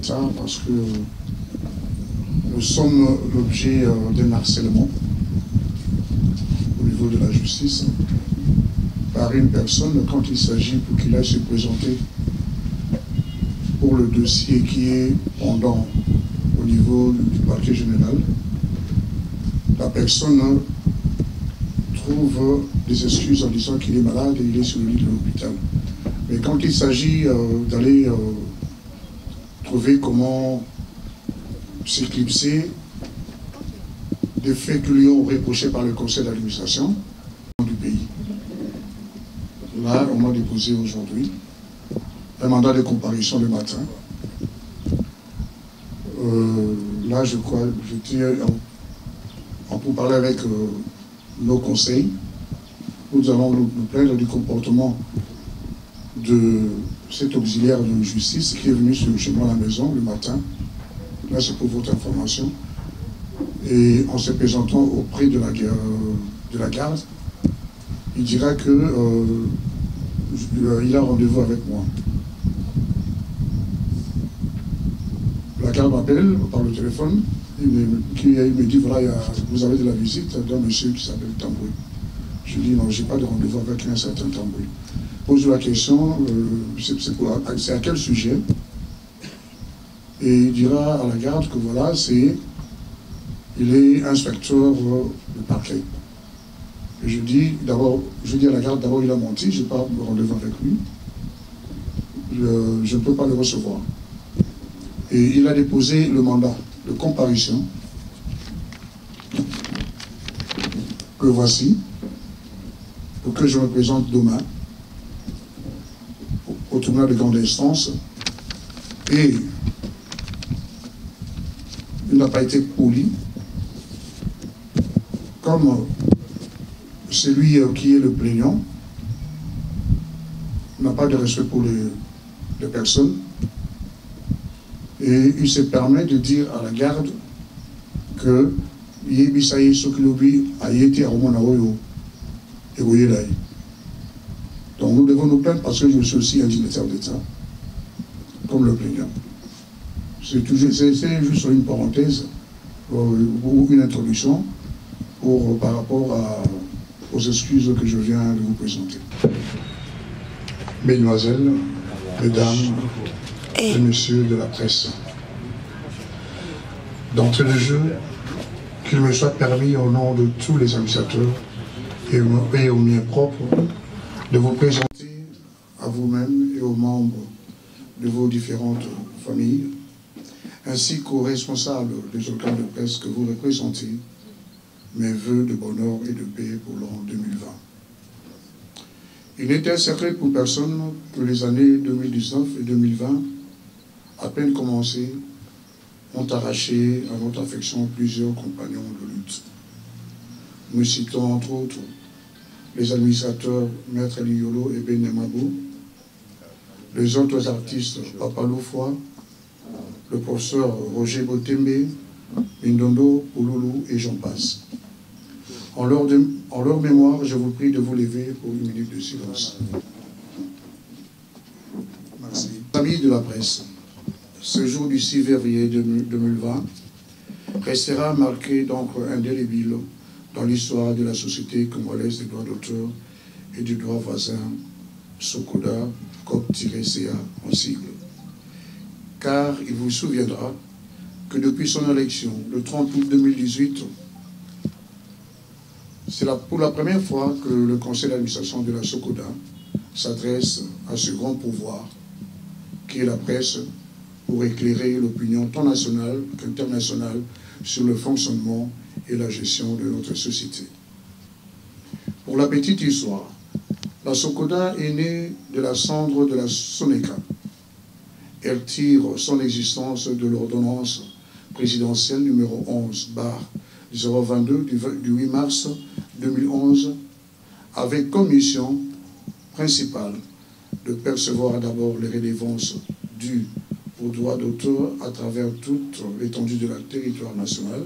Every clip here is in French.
retard parce que nous sommes l'objet d'un harcèlement au niveau de la justice par une personne quand il s'agit pour qu'il aille se présenter pour le dossier qui est pendant au niveau du parquet général. La personne trouve des excuses en disant qu'il est malade et il est sur le lit de l'hôpital. Mais quand il s'agit d'aller trouver comment s'éclipser des faits que lui ont reprochés par le conseil d'administration du pays. Là, on m'a déposé aujourd'hui un mandat de comparution le matin. Là, je crois, j'étais pour parler avec nos conseils. Nous allons nous plaindre du comportement de cet auxiliaire de justice qui est venu chez moi à la maison le matin. Là, c'est pour votre information. Et en se présentant auprès de la garde, il dira que il a rendez-vous avec moi. La garde m'appelle par le téléphone, il me dit, voilà, vous avez de la visite d'un monsieur qui s'appelle Tamboué. Je dis, non, je n'ai pas de rendez-vous avec un certain Tamboué. Pose la question, c'est à quel sujet? Et il dira à la garde que voilà, il est inspecteur du parquet. Et je dis à la garde, d'abord il a menti, je n'ai pas de rendez-vous avec lui. Je ne peux pas le recevoir. Et il a déposé le mandat de comparution que voici, pour que je me présente demain au tribunal de grande instance. Et il n'a pas été poli, comme celui qui est le plaignant n'a pas de respect pour les personnes. Et il se permet de dire à la garde que Yebisaï Sokilobi a été à Romonaoyo et Woyelaï. Donc nous devons nous plaindre parce que je suis aussi un dignitaire d'État, comme le plaignant. C'est juste une parenthèse ou une introduction par rapport aux excuses que je viens de vous présenter. Mesdemoiselles, mesdames et messieurs de la presse, d'entrée de jeu, qu'il me soit permis au nom de tous les administrateurs et au mien propre de vous présenter à vous-même et aux membres de vos différentes familles, ainsi qu'aux responsables des organes de presse que vous représentez, mes vœux de bonheur et de paix pour l'an 2020. Il n'était secret pour personne que les années 2019 et 2020, à peine commencées, ont arraché à notre affection plusieurs compagnons de lutte. Nous citons entre autres les administrateurs Maître Liolo et Benemabo, les autres artistes Papalou Foy, le professeur Roger Botembe, Mindondo, Pouloulou et j'en passe. En leur mémoire, je vous prie de vous lever pour une minute de silence. Merci. Amis de la presse, ce jour du 6 février 2020 restera marqué d'encre indélébile dans l'histoire de la Société congolaise des droits d'auteur et du droit voisin, SOCODA, COP-CA en sigle. Car il vous souviendra que depuis son élection, le 30 août 2018, c'est pour la première fois que le conseil d'administration de la SOCODA s'adresse à ce grand pouvoir qui est la presse pour éclairer l'opinion tant nationale qu'internationale sur le fonctionnement et la gestion de notre société. Pour la petite histoire, la SOCODA est née de la cendre de la SONECA. Elle tire son existence de l'ordonnance présidentielle numéro 11/022 du 8 mars 2011, avec comme mission principale de percevoir d'abord les redevances dues aux droits d'auteur à travers toute l'étendue de la territoire national,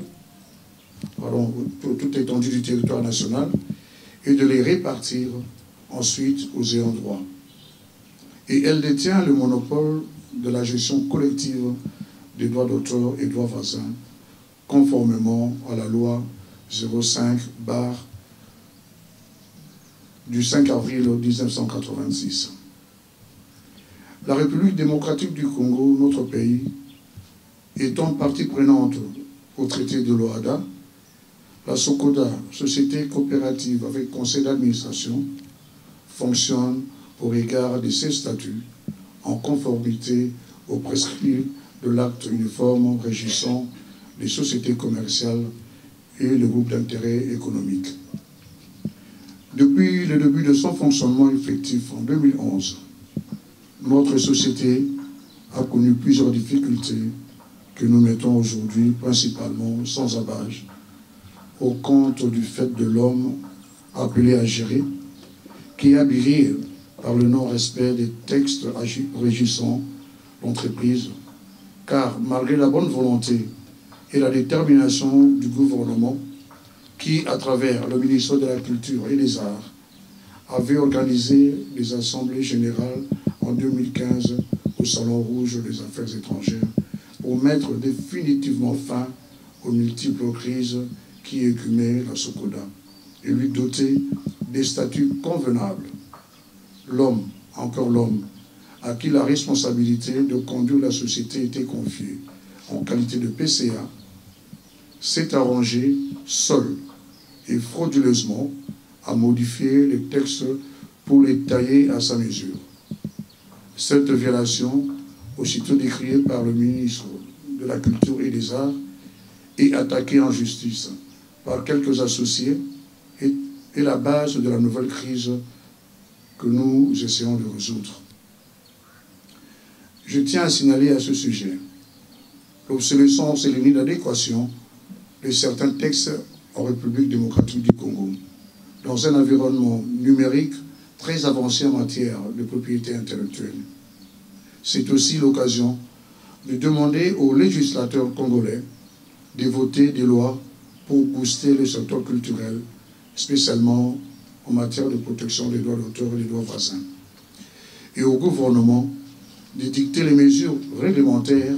toute l'étendue du territoire national, et de les répartir ensuite aux ayants droit. Et elle détient le monopole de la gestion collective des droits d'auteur et droits voisins, conformément à la loi 05 du 5 avril 1986. La République démocratique du Congo, notre pays, étant partie prenante au traité de l'OHADA, la SOCODA, société coopérative avec conseil d'administration, fonctionne au regard de ses statuts en conformité aux prescrits de l'acte uniforme régissant les sociétés commerciales et le groupe d'intérêt économique. Depuis le début de son fonctionnement effectif en 2011, notre société a connu plusieurs difficultés que nous mettons aujourd'hui principalement sans embâche au compte du fait de l'homme appelé à gérer, qui est habillé par le non-respect des textes régissant l'entreprise, car malgré la bonne volonté et la détermination du gouvernement, qui, à travers le ministère de la Culture et des Arts, avait organisé des assemblées générales en 2015 au Salon Rouge des Affaires étrangères pour mettre définitivement fin aux multiples crises qui écumaient la SOCODA et lui doter des statuts convenables. L'homme, encore l'homme, à qui la responsabilité de conduire la société était confiée en qualité de PCA, s'est arrangé seul et frauduleusement à modifier les textes pour les tailler à sa mesure. Cette violation, aussitôt décriée par le ministre de la Culture et des Arts, et attaquée en justice par quelques associés, est la base de la nouvelle crise que nous essayons de résoudre. Je tiens à signaler à ce sujet l'obsolescence et l'inadéquation de certains textes en République démocratique du Congo, dans un environnement numérique très avancé en matière de propriété intellectuelle. C'est aussi l'occasion de demander aux législateurs congolais de voter des lois pour booster le secteur culturel, spécialement en matière de protection des droits d'auteur et des droits voisins, et au gouvernement de dicter les mesures réglementaires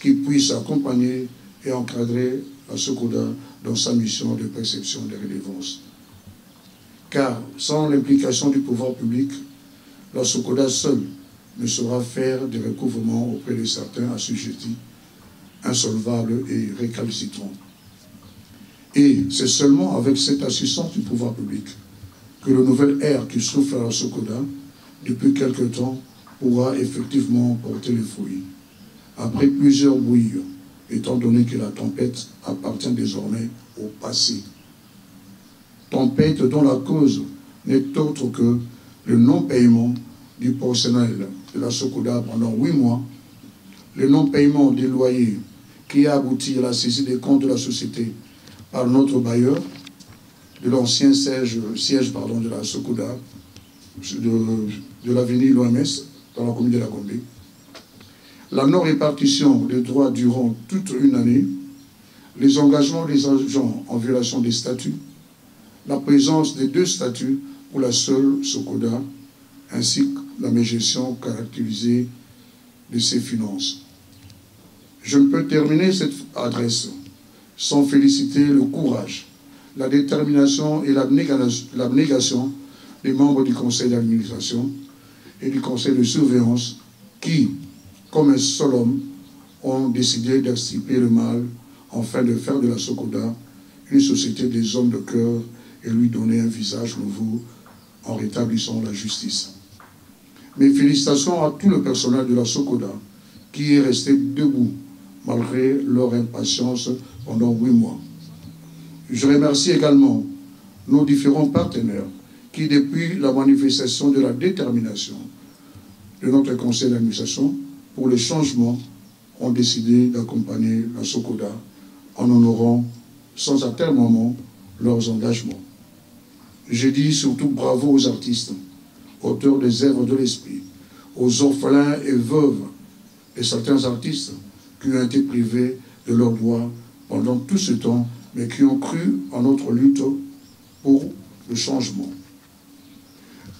qui puissent accompagner et encadrer la SOCODA dans sa mission de perception des redevances. Car sans l'implication du pouvoir public, la SOCODA seule ne saura faire des recouvrements auprès de certains assujettis, insolvables et récalcitrants. Et c'est seulement avec cette assistance du pouvoir public que le nouvel air qui souffle à la SOCODA depuis quelque temps pourra effectivement porter les fruits. Après plusieurs bruits, étant donné que la tempête appartient désormais au passé. Tempête dont la cause n'est autre que le non-paiement du personnel de la SOCODA pendant 8 mois, le non-paiement des loyers qui a abouti à la saisie des comptes de la société par notre bailleur, de l'ancien siège de la SOCODA, de l'avenue l'OMS, dans la commune de la Gombe, la non-répartition des droits durant toute une année, les engagements des agents en violation des statuts, la présence des 2 statuts pour la seule SOCODA, ainsi que la mégestion caractérisée de ses finances. Je ne peux terminer cette adresse sans féliciter le courage, la détermination et l'abnégation des membres du conseil d'administration et du conseil de surveillance qui, comme un seul homme, ont décidé d'extirper le mal afin de faire de la SOCODA une société des hommes de cœur et lui donner un visage nouveau en rétablissant la justice. Mes félicitations à tout le personnel de la SOCODA qui est resté debout malgré leur impatience pendant 8 mois. Je remercie également nos différents partenaires qui, depuis la manifestation de la détermination de notre conseil d'administration pour le changement, ont décidé d'accompagner la SOCODA en honorant sans atermoiement leurs engagements. Je dis surtout bravo aux artistes, auteurs des œuvres de l'esprit, aux orphelins et veuves et certains artistes qui ont été privés de leurs droits pendant tout ce temps, mais qui ont cru en notre lutte pour le changement.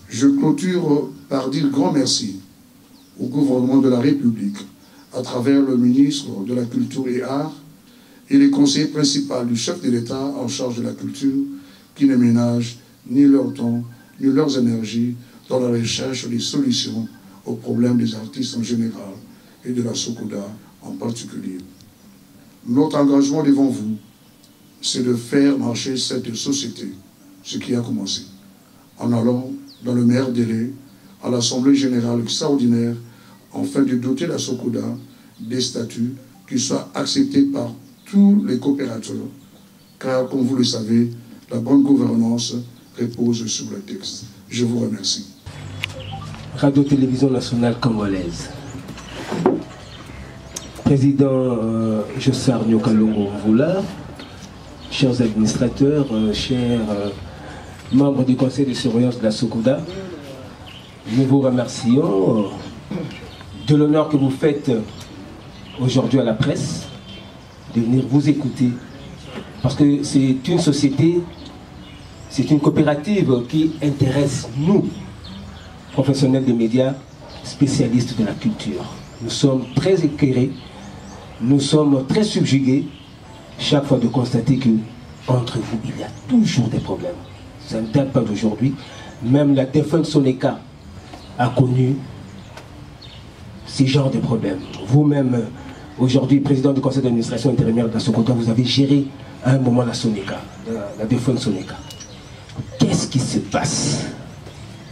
Je clôture par dire grand merci au gouvernement de la République, à travers le ministre de la Culture et Arts et les conseillers principaux du chef de l'État en charge de la culture, qui ne ménagent ni leur temps, ni leurs énergies dans la recherche des solutions aux problèmes des artistes en général et de la Sokoda en particulier. Notre engagement devant vous, c'est de faire marcher cette société, ce qui a commencé, en allant dans le meilleur délai à l'Assemblée générale extraordinaire afin de doter la Sokoda des statuts qui soient acceptés par tous les coopérateurs, car, comme vous le savez, la bonne gouvernance repose sur le texte. Je vous remercie. Radio-Télévision nationale congolaise. Président Jossar Nyokalongo Mvula, chers administrateurs, chers membres du conseil de surveillance de la Sokoda, nous vous remercions de l'honneur que vous faites aujourd'hui à la presse, de venir vous écouter, parce que c'est une société, c'est une coopérative qui intéresse nous, professionnels des médias, spécialistes de la culture. Nous sommes très éclairés, nous sommes très subjugués chaque fois de constater que entre vous, il y a toujours des problèmes. Ça ne date pas d'aujourd'hui. Même la défunte Soneka a connu ces genres de problèmes. Vous-même, aujourd'hui, président du conseil d'administration intérimaire de la Sokoda, vous avez géré à un moment la Soneka, la défunte Soneka. Qu'est-ce qui se passe?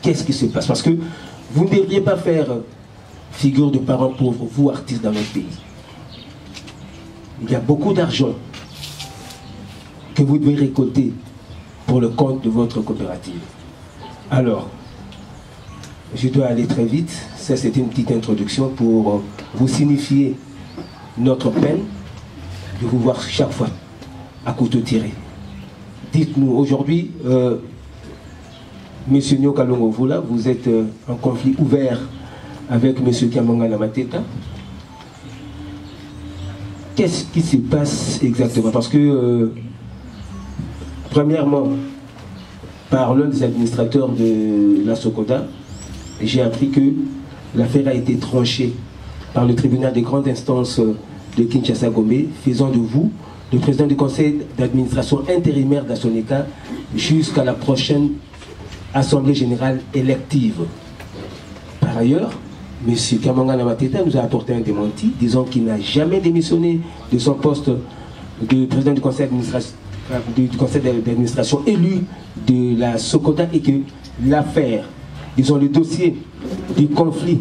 Qu'est-ce qui se passe? Parce que vous ne devriez pas faire figure de parents pauvres, vous, artistes dans notre pays. Il y a beaucoup d'argent que vous devez récolter pour le compte de votre coopérative. Alors, je dois aller très vite. Ça, c'était une petite introduction pour vous signifier notre peine de vous voir chaque fois à couteau tiré. Dites-nous, aujourd'hui, M. Nyokalongo Mvula, vous êtes en conflit ouvert avec M. Kamangana Mateta. Qu'est-ce qui se passe exactement? Parce que, premièrement, par l'un des administrateurs de la Sokoda, j'ai appris que l'affaire a été tranchée par le tribunal de grande instance de Kinshasa-Gombe, faisant de vous le président du conseil d'administration intérimaire d'Asoneka jusqu'à la prochaine assemblée générale élective. Par ailleurs, M. Kamangana Mateta nous a apporté un démenti, disant qu'il n'a jamais démissionné de son poste de président du conseil d'administration élu de la Sokoda et que l'affaire, disons le dossier du conflit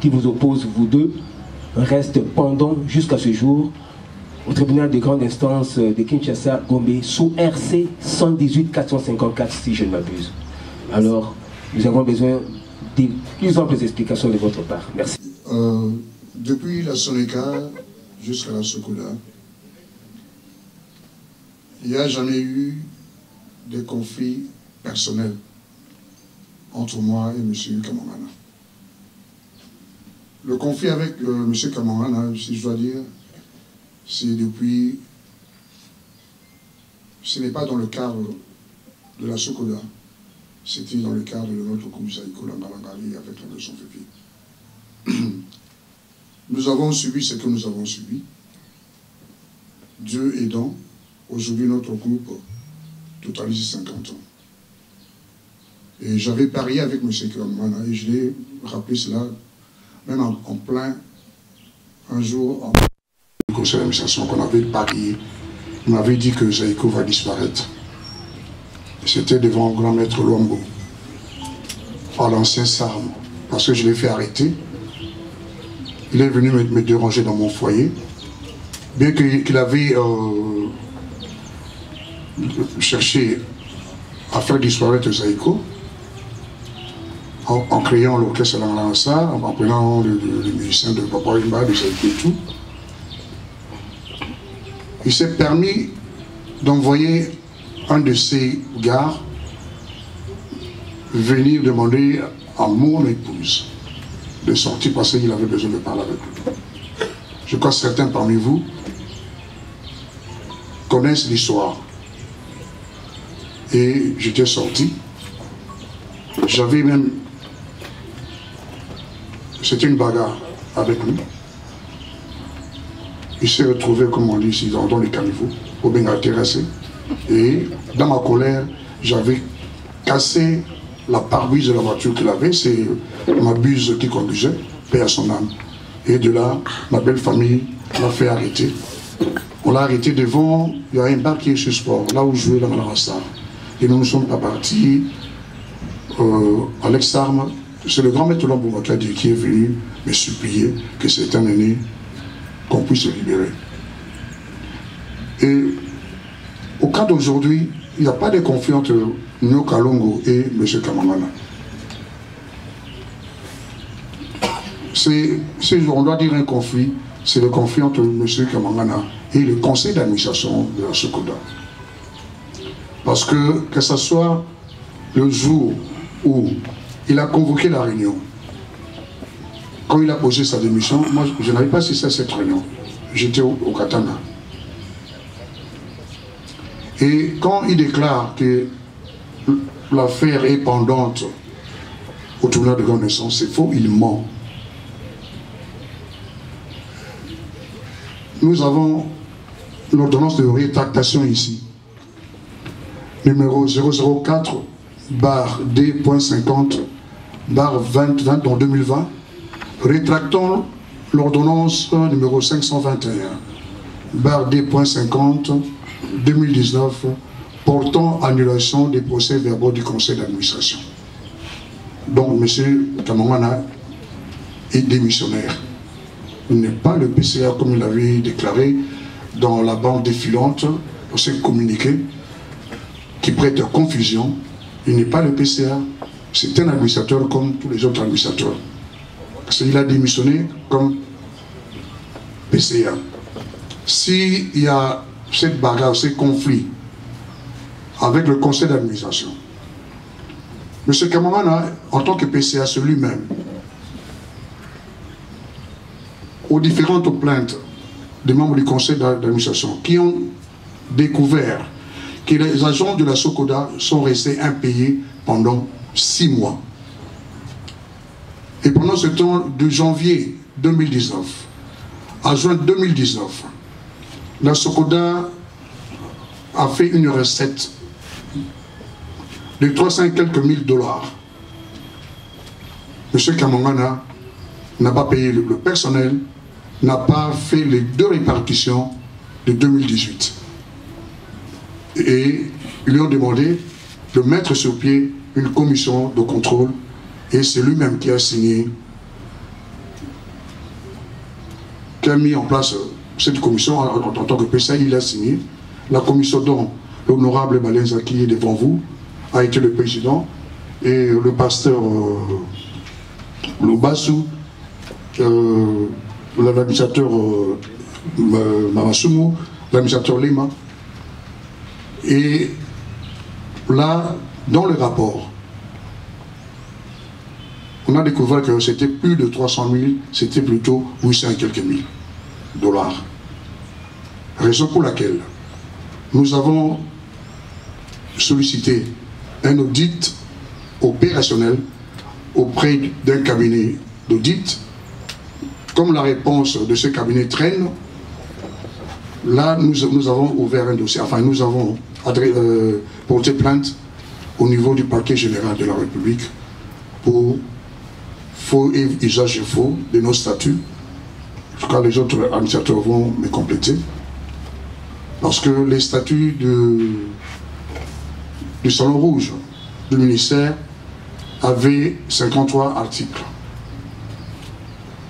qui vous oppose, vous deux, reste pendant jusqu'à ce jour au tribunal de grande instance de Kinshasa-Gombe sous RC 118-454 si je ne m'abuse. Alors, nous avons besoin de plus amples explications de votre part. Merci. Depuis la Soneka jusqu'à la Sokoda, il n'y a jamais eu de conflit personnel entre moi et M. Kamangana. Le conflit avec M. Kamangana, si je dois dire, c'est depuis... Ce n'est pas dans le cadre de la Sokoda, c'était dans le cadre de notre groupe Zaïko Langalangali avec la leçon Fépi. Nous avons subi ce que nous avons subi. Dieu aidant, aujourd'hui notre groupe totalise 50 ans. Et j'avais parié avec M. Kamangana et je l'ai rappelé cela même en plein un jour en conseil d'administration qu'on avait parié. Il m'avait dit que Zaïko va disparaître. C'était devant le grand maître Luambo, par l'ancien Sarm, parce que je l'ai fait arrêter. Il est venu me déranger dans mon foyer, bien qu'il avait cherché à faire disparaître Zaïko, en créant l'orchestre Langansa, en prenant les musiciens de Papa Imba, de Zaïko et tout. Il s'est permis d'envoyer un de ses gars venir demander à mon épouse de sortir parce qu'il avait besoin de parler avec lui. Je crois que certains parmi vous connaissent l'histoire. Et j'étais sorti. J'avais même... C'était une bagarre avec lui. il s'est retrouvé, comme on dit ici, dans les caniveaux, au Benga terrassé. Et dans ma colère, j'avais cassé la pare-brise de la voiture qu'il avait. C'est ma buse qui conduisait, paix à son âme. Et de là, ma belle famille l'a fait arrêter. On l'a arrêté devant, il y a un bar qui est sur sport, là où je jouais dans la Rasta. Et nous ne sommes pas partis à l'ex-arme. C'est le grand maître Lomboumaka qui est venu me supplier que c'est un aîné qu'on puisse se libérer. Et au cas d'aujourd'hui, il n'y a pas de conflit entre Nyo Kalongo et M. Kamangana. On doit dire un conflit, c'est le conflit entre M. Kamangana et le conseil d'administration de la Sokoda. Parce que ce soit le jour où il a convoqué la réunion, quand il a posé sa démission, moi je n'avais pas assisté à cette réunion, j'étais au Katanga. Et quand il déclare que l'affaire est pendante au tribunal de grande instance, c'est faux, il ment. Nous avons l'ordonnance de rétractation ici, numéro 004/D.50/2020 en 2020, rétractant l'ordonnance numéro 521/D.50/2019 portant annulation des procès-verbaux du conseil d'administration. Donc M. Kamangana est démissionnaire. Il n'est pas le PCA comme il avait déclaré dans la bande défilante, on s'est communiqué, qui prête à confusion. Il n'est pas le PCA, c'est un administrateur comme tous les autres administrateurs. Parce qu'il a démissionné comme PCA. S'il y a cette bagarre, ces conflits avec le conseil d'administration, M. Kamangana, en tant que PCA sur lui-même, aux différentes plaintes des membres du conseil d'administration qui ont découvert que les agents de la Sokoda sont restés impayés pendant 6 mois. Et pendant ce temps, de janvier 2019 à juin 2019, la Sokoda a fait une recette de 300 et quelques mille dollars. M. Kamangana n'a pas payé le personnel, n'a pas fait les 2 répartitions de 2018. Et ils lui ont demandé de mettre sur pied une commission de contrôle et c'est lui-même qui a signé, qui a mis en place cette commission en tant que PCA. Il a signé. La commission dont l'honorable Balenza qui est devant vous a été le président et le pasteur Lobassou, l'administrateur Mamasumo, l'administrateur Lima. Et là, dans le rapport, on a découvert que c'était plus de 300 000, c'était plutôt 800 et quelques mille dollars. Raison pour laquelle nous avons sollicité un audit opérationnel auprès d'un cabinet d'audit. Comme la réponse de ce cabinet traîne, là nous avons ouvert un dossier, enfin nous avons porté plainte au niveau du parquet général de la République pour faux et usage faux de nos statuts. En tout cas, les autres administrateurs vont me compléter. Parce que les statuts du Salon Rouge du ministère avaient 53 articles.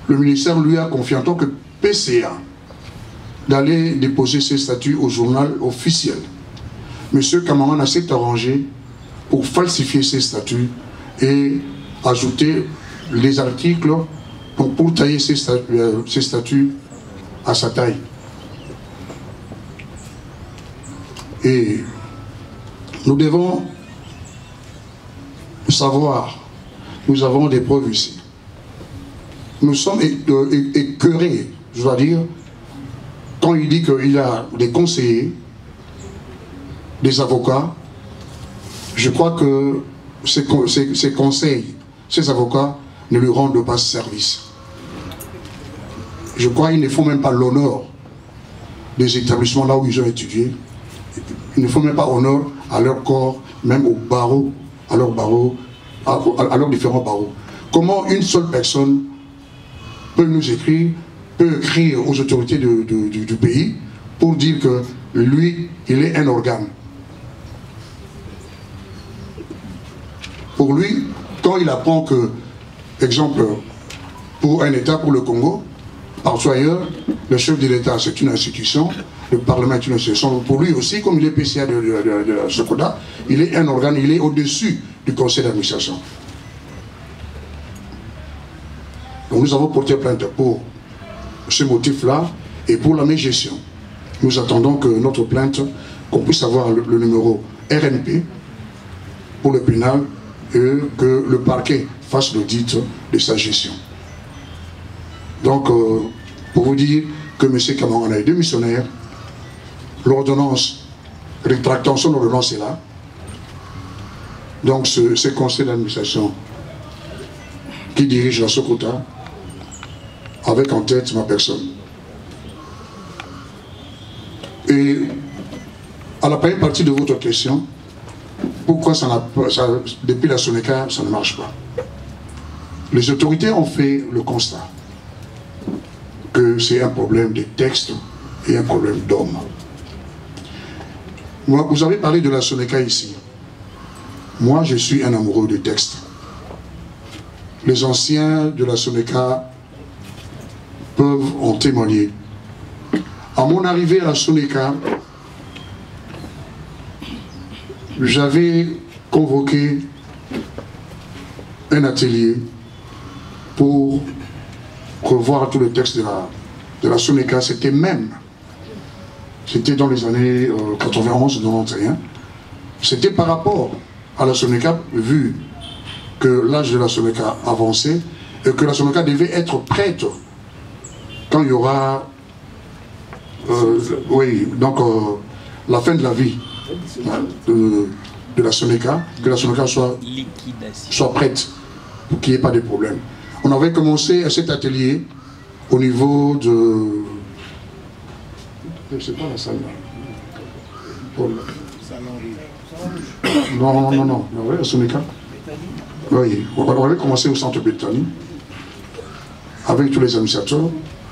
Le ministère lui a confié en tant que PCA d'aller déposer ses statuts au journal officiel. M. Kamangana s'est arrangé pour falsifier ses statuts et ajouter les articles pour tailler ses statuts à sa taille. Et nous devons savoir, nous avons des preuves ici. Nous sommes écœurés, je dois dire, quand il dit qu'il y a des conseillers, des avocats. Je crois que ces conseils, ces avocats ne lui rendent pas service. Je crois qu'il ne faut même pas l'honneur des établissements là où ils ont étudié. Ils ne font même pas honneur à leur corps, même au barreau, à leurs barreaux, à leurs différents barreaux. Comment une seule personne peut nous écrire, peut écrire aux autorités du pays pour dire que lui, il est un organe. Pour lui, quand il apprend que, exemple, pour un État, pour le Congo, partout ailleurs, le chef de l'État, c'est une institution, le Parlement est une institution. Pour lui aussi, comme il est PCA de la SOCODA, il est un organe, il est au-dessus du conseil d'administration. Donc nous avons porté plainte pour ce motif-là et pour la mégestion. Nous attendons que notre plainte, qu'on puisse avoir le numéro RNP pour le pénal et que le parquet fasse l'audit de sa gestion. Donc, pour vous dire que M. Kamangana est démissionnaire, l'ordonnance, rétractant son ordonnance est là. Donc, ce conseil d'administration qui dirige la Sokota, avec en tête ma personne. Et à la première partie de votre question, pourquoi depuis la Soneca, ça ne marche pas? Les autorités ont fait le constat que c'est un problème de texte et un problème d'homme. Vous avez parlé de la Soneca ici. Moi, je suis un amoureux des textes. Les anciens de la Soneca peuvent en témoigner. À mon arrivée à la Soneca, j'avais convoqué un atelier pour revoir tout le texte de la Soneca. C'était dans les années 91, 91. C'était par rapport à la Soneca, vu que l'âge de la Soneca avançait et que la Soneca devait être prête quand il y aura la fin de la vie de la Soneca, que la Soneca soit prête pour qu'il n'y ait pas de problème. On avait commencé à cet atelier au niveau de... C'est pas la salle là. Non, la Soneca. Oui, on avait commencé au centre Bethany avec tous les administrateurs,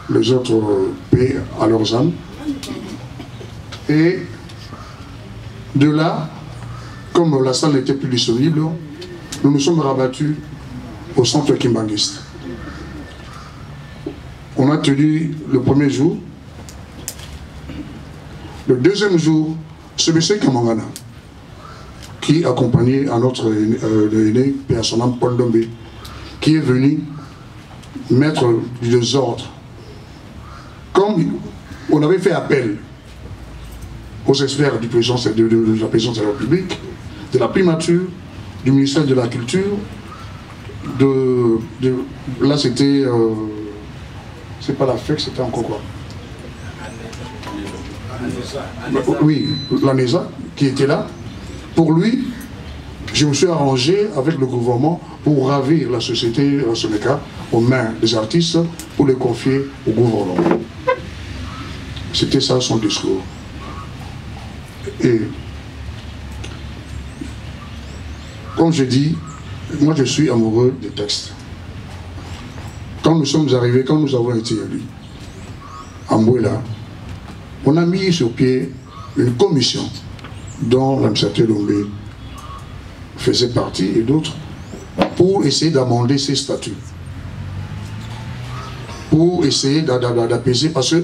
les autres paix à leurs âmes. Et de là, comme la salle n'était plus disponible, nous nous sommes rabattus au centre kimbanguiste. On a tenu le premier jour. Le deuxième jour, c'est M. Kamangana qui accompagnait à notre aîné, Père son âme, Paul Dombe, qui est venu mettre du désordre. Comme on avait fait appel aux experts de la présidence de la République, de la primature, du ministère de la Culture, là c'était... c'est pas la FEC, c'était encore quoi? Oui, la NESA qui était là. Pour lui, je me suis arrangé avec le gouvernement pour ravir la société Soneca aux mains des artistes pour les confier au gouvernement. C'était ça son discours. Et comme je dis, moi je suis amoureux des textes. Quand nous sommes arrivés, quand nous avons été élus à Mbouela, on a mis sur pied une commission dont l'administrateur Dombe faisait partie et d'autres pour essayer d'amender ces statuts, pour essayer d'apaiser, parce que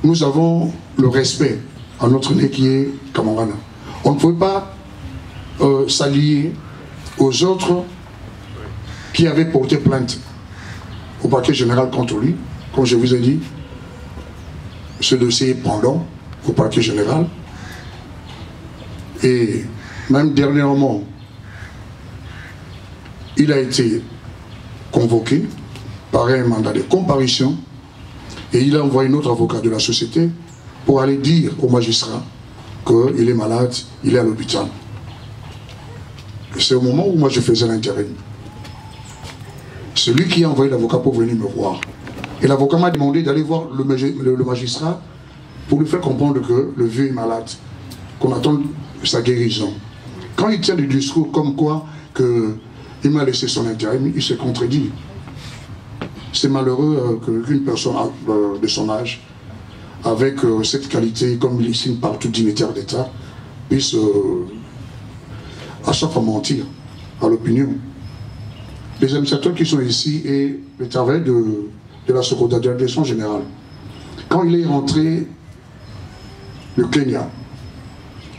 nous avons le respect à notre nez qui est Kamangana. On ne peut pas s'allier aux autres qui avaient porté plainte au parquet général contre lui. Comme je vous ai dit, ce dossier est pendant au parquet général. Et même dernièrement, il a été convoqué par un mandat de comparution et il a envoyé notre avocat de la société pour aller dire au magistrat qu'il est malade, il est à l'hôpital. C'est au moment où moi je faisais l'intérim. C'est lui qui a envoyé l'avocat pour venir me voir. Et l'avocat m'a demandé d'aller voir le magistrat pour lui faire comprendre que le vieux est malade, qu'on attend sa guérison. Quand il tient des discours comme quoi il m'a laissé son intérim, il se contredit. C'est malheureux qu'une personne de son âge, avec cette qualité, comme il signe partout dignitaire d'État, puisse à chaque fois mentir à l'opinion. Les administrateurs qui sont ici et le travail de la Sokoda, de la direction générale, quand il est rentré le Kenya,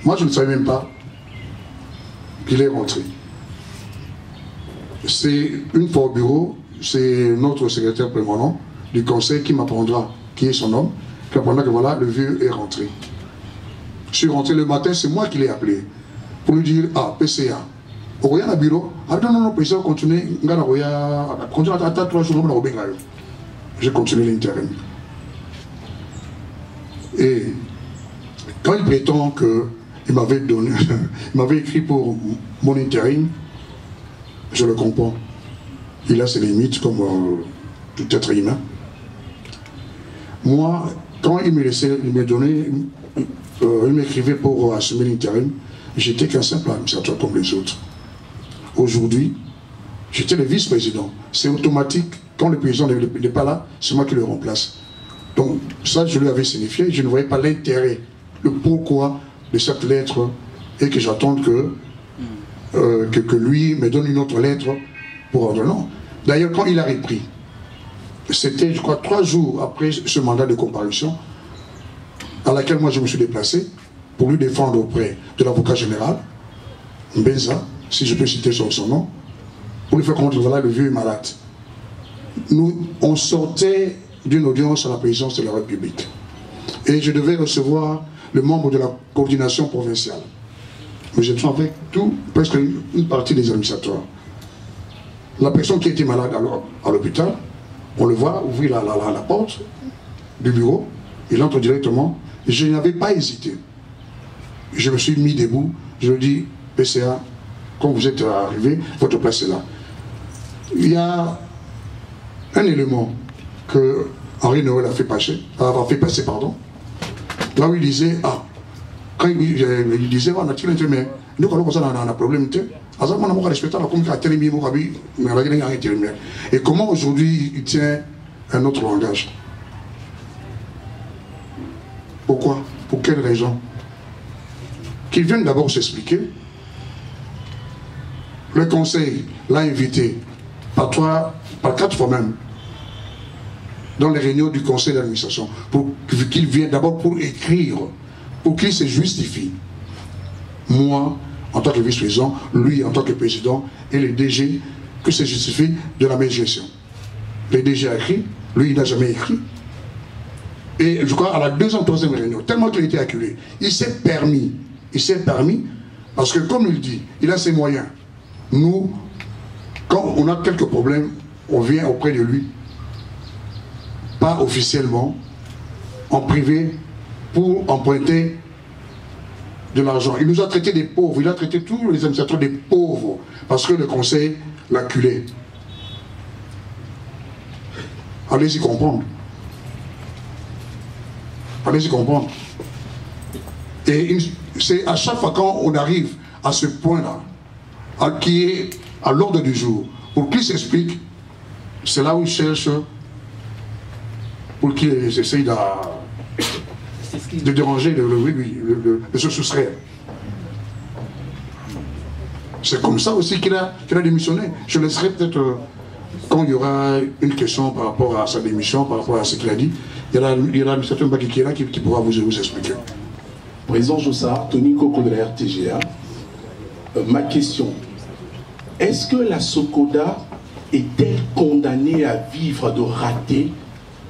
moi je ne savais même pas qu'il est rentré. C'est une fois au bureau, c'est notre secrétaire permanent du conseil qui m'apprendra qui est son homme, qui m'apprendra que voilà, le vieux est rentré. Je suis rentré le matin, c'est moi qui l'ai appelé pour lui dire, ah, PCA, au rien à bureau, ah non, PCA, continue, continue à 3 jours, j'ai continué l'intérim. Et quand il prétend qu'il m'avait donné, il m'avait écrit pour mon intérim, je le comprends. Il a ses limites comme tout être humain. Moi, quand il me laissait, il m'écrivait pour assumer l'intérim, j'étais qu'un simple administrateur comme les autres. Aujourd'hui, j'étais le vice-président. C'est automatique. Quand le président n'est pas là, c'est moi qui le remplace. Donc, ça, je lui avais signifié. Je ne voyais pas l'intérêt, le pourquoi de cette lettre et que j'attende que lui me donne une autre lettre pour ordonnance. D'ailleurs, quand il a repris, c'était, je crois, 3 jours après ce mandat de comparution, à laquelle moi je me suis déplacé pour lui défendre auprès de l'avocat général, Mbenza, si je peux citer son nom, pour lui faire comprendre que voilà, le vieux est malade. On sortait d'une audience à la présidence de la République. Et je devais recevoir le membre de la coordination provinciale. Mais j'étais avec presque une partie des administrateurs. La personne qui était malade à l'hôpital, on le voit ouvrir la porte du bureau, il entre directement. Je n'avais pas hésité. Je me suis mis debout, je lui ai dit, PCA, quand vous êtes arrivé, votre place est là. Il y a un élément que Henri Noël a fait passer, là où il disait, ah, quand il disait, on a-t-il intérêt, nous, quand on a un problème, et comment aujourd'hui il tient un autre langage? Pourquoi? Pour quelle raison? Qu'il vienne d'abord s'expliquer. Le conseil l'a invité par 4 fois même dans les réunions du conseil d'administration pour qu'il vienne d'abord pour écrire, pour qu'il se justifie. Moi, en tant que vice-président, lui en tant que président et les DG, que se justifie de la même gestion. Le DG a écrit, lui il n'a jamais écrit. Et je crois à la 2e, 3e réunion, tellement qu'il était acculé, il s'est permis, parce que comme il dit, il a ses moyens. Nous, quand on a quelques problèmes, on vient auprès de lui, pas officiellement, en privé, pour emprunter de l'argent. Il nous a traité des pauvres, il a traité tous les administrateurs des pauvres, parce que le conseil l'acculait. Allez-y comprendre. Allez-y comprendre. Et c'est à chaque fois quand on arrive à ce point-là, qui est à l'ordre du jour, pour qu'il s'explique, c'est là où il cherche, pour qu'il essaye de déranger, de se soustraire. C'est comme ça aussi qu'il a démissionné. Je laisserai peut-être, quand il y aura une question par rapport à sa démission, par rapport à ce qu'il a dit, il y a l'administrateur Mbaki qui est là qui pourra vous expliquer. Président Joussard, Tony Coco de la RTGA, ma question, est-ce que la Sokoda est-elle condamnée à vivre de ratés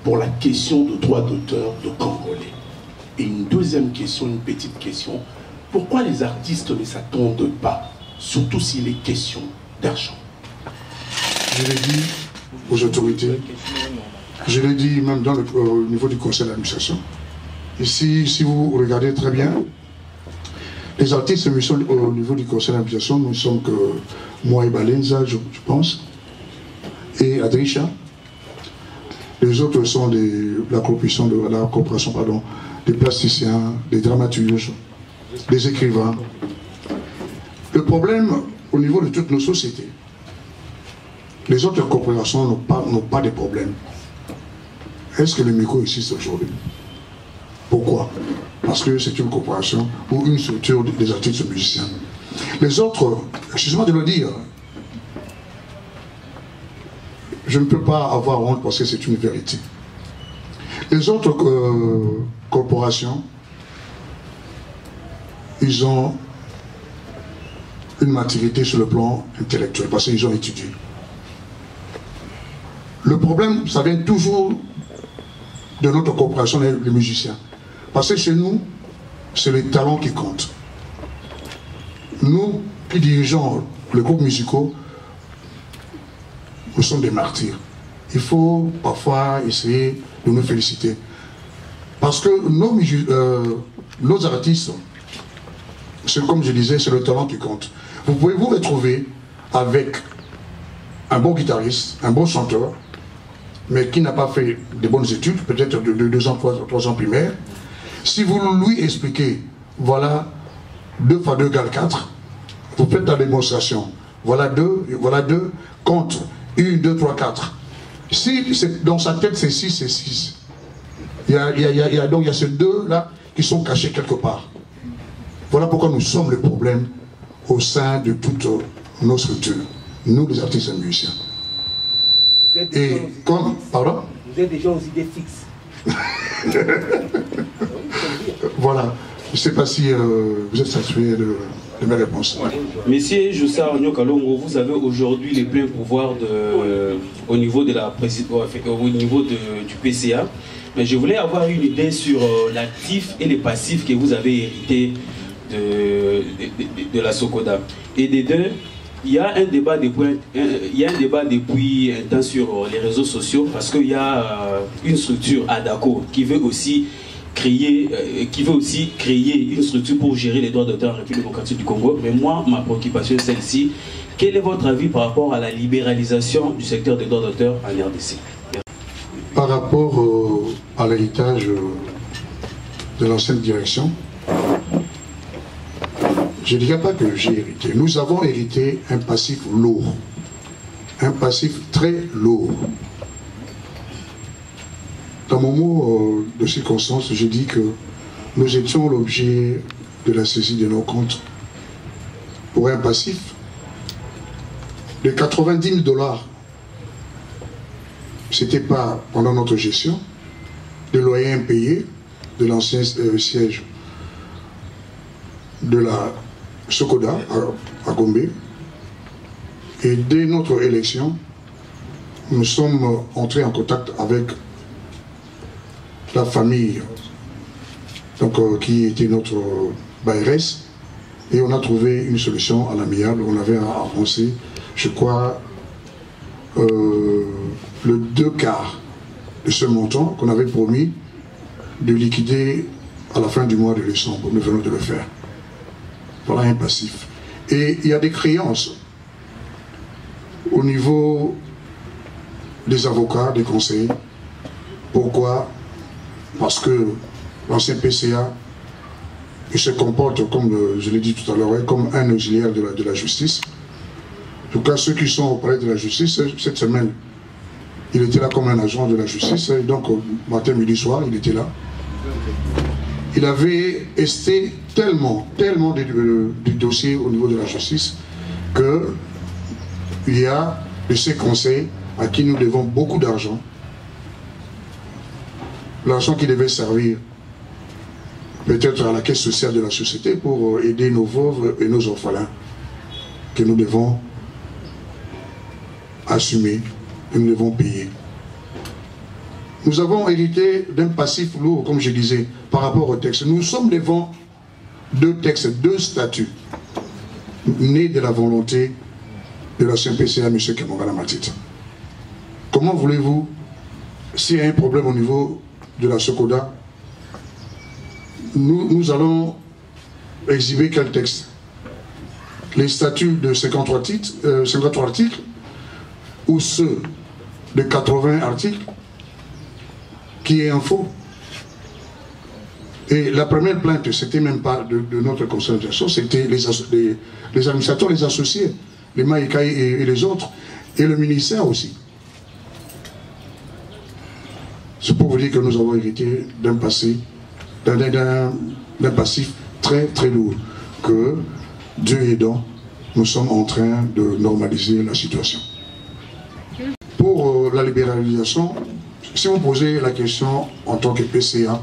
pour la question de droit d'auteur de Congolais? Et une deuxième question, une petite question, pourquoi les artistes ne s'attendent pas, surtout s'il est question d'argent? Je l'ai dit aux autorités, je l'ai dit même au niveau du conseil d'administration. Ici, si vous regardez très bien, les artistes au niveau du conseil d'administration, nous ne sommes que moi et Balenza, je pense, et Adrisha. Les autres sont la coopération des plasticiens, des dramaturges, des écrivains. Le problème au niveau de toutes nos sociétés, les autres corporations n'ont pas de problème. Est-ce que le micro existe aujourd'hui? Pourquoi? Parce que c'est une corporation ou une structure des artistes musiciens. Les autres, excusez-moi de le dire, je ne peux pas avoir honte parce que c'est une vérité. Les autres corporations, ils ont une maturité sur le plan intellectuel parce qu'ils ont étudié. Le problème, ça vient toujours de notre corporation, les musiciens. Parce que chez nous, c'est les talents qui comptent. Nous, qui dirigeons les groupes musicaux, nous sommes des martyrs. Il faut parfois essayer de nous féliciter. Parce que nos artistes, comme je disais, c'est le talent qui compte. Vous pouvez vous retrouver avec un bon guitariste, un bon chanteur, mais qui n'a pas fait de bonnes études, peut-être de 2 ans, 3 ans primaires. Si vous lui expliquez, voilà 2 x 2 égale 4, vous faites la démonstration. Voilà 2, compte 1, 2, 3, 4. Si dans sa tête c'est 6, c'est 6. Donc il y a ces 2 là qui sont cachés quelque part. Voilà pourquoi nous sommes le problème au sein de toutes nos structures, nous les artistes et musiciens. Et comme, pardon? Vous êtes des gens aux idées fixes. Voilà, je ne sais pas si vous êtes satisfait de mes réponses. Monsieur Joussard Nyokalongo, vous avez aujourd'hui les pleins pouvoirs au niveau de du PCA. Mais je voulais avoir une idée sur l'actif et les passifs que vous avez hérité de la Socoda. Et des deux, il y a un débat depuis un temps sur les réseaux sociaux parce qu'il y a une structure ADACO qui veut aussi créer une structure pour gérer les droits d'auteur en République démocratique du Congo. Mais moi, ma préoccupation est celle-ci. Quel est votre avis par rapport à la libéralisation du secteur des droits d'auteur en RDC? Par rapport à l'héritage de l'ancienne direction, je ne dirais pas que j'ai hérité. Nous avons hérité un passif lourd. Un passif très lourd. Dans mon mot de circonstance, j'ai dit que nous étions l'objet de la saisie de nos comptes pour un passif de 90 000 $. C'était pas pendant notre gestion, de loyers impayés de l'ancien siège de la Socoda à Gombe. Et dès notre élection, nous sommes entrés en contact avec la famille qui était notre bailleresse et on a trouvé une solution à l'amiable. On avait avancé, je crois, le 2/4 de ce montant qu'on avait promis de liquider à la fin du mois de décembre. Nous venons de le faire. Voilà un passif. Et il y a des créances au niveau des avocats, des conseillers. Pourquoi? Parce que l'ancien PCA, il se comporte, comme je l'ai dit tout à l'heure, comme un auxiliaire de la justice. En tout cas, ceux qui sont auprès de la justice, cette semaine, il était là comme un agent de la justice. Et donc, matin, midi, soir, il était là. Il avait esté tellement de dossiers au niveau de la justice qu'il y a de ces conseils à qui nous devons beaucoup d'argent. L'argent qui devait servir peut-être à la caisse sociale de la société pour aider nos veuves et nos orphelins que nous devons assumer, que nous devons payer. Nous avons hérité d'un passif lourd, comme je disais, par rapport au texte. Nous sommes devant 2 textes, 2 statuts, nés de la volonté de l'ancien PCA, M. Kemongala Matita. Comment voulez-vous, s'il y a un problème au niveau de la Socoda, nous allons exhiber quel texte? Les statuts de 53 articles ou ceux de 80 articles qui est un faux? Et la première plainte, c'était même pas de notre conseil d'administration, c'était les administrateurs, les associés, les Maïkaï et les autres, et le ministère aussi. C'est pour vous dire que nous avons hérité d'un passé, d'un passif très très lourd, que Dieu aidant, nous sommes en train de normaliser la situation. Pour la libéralisation, si vous posez la question en tant que PCA,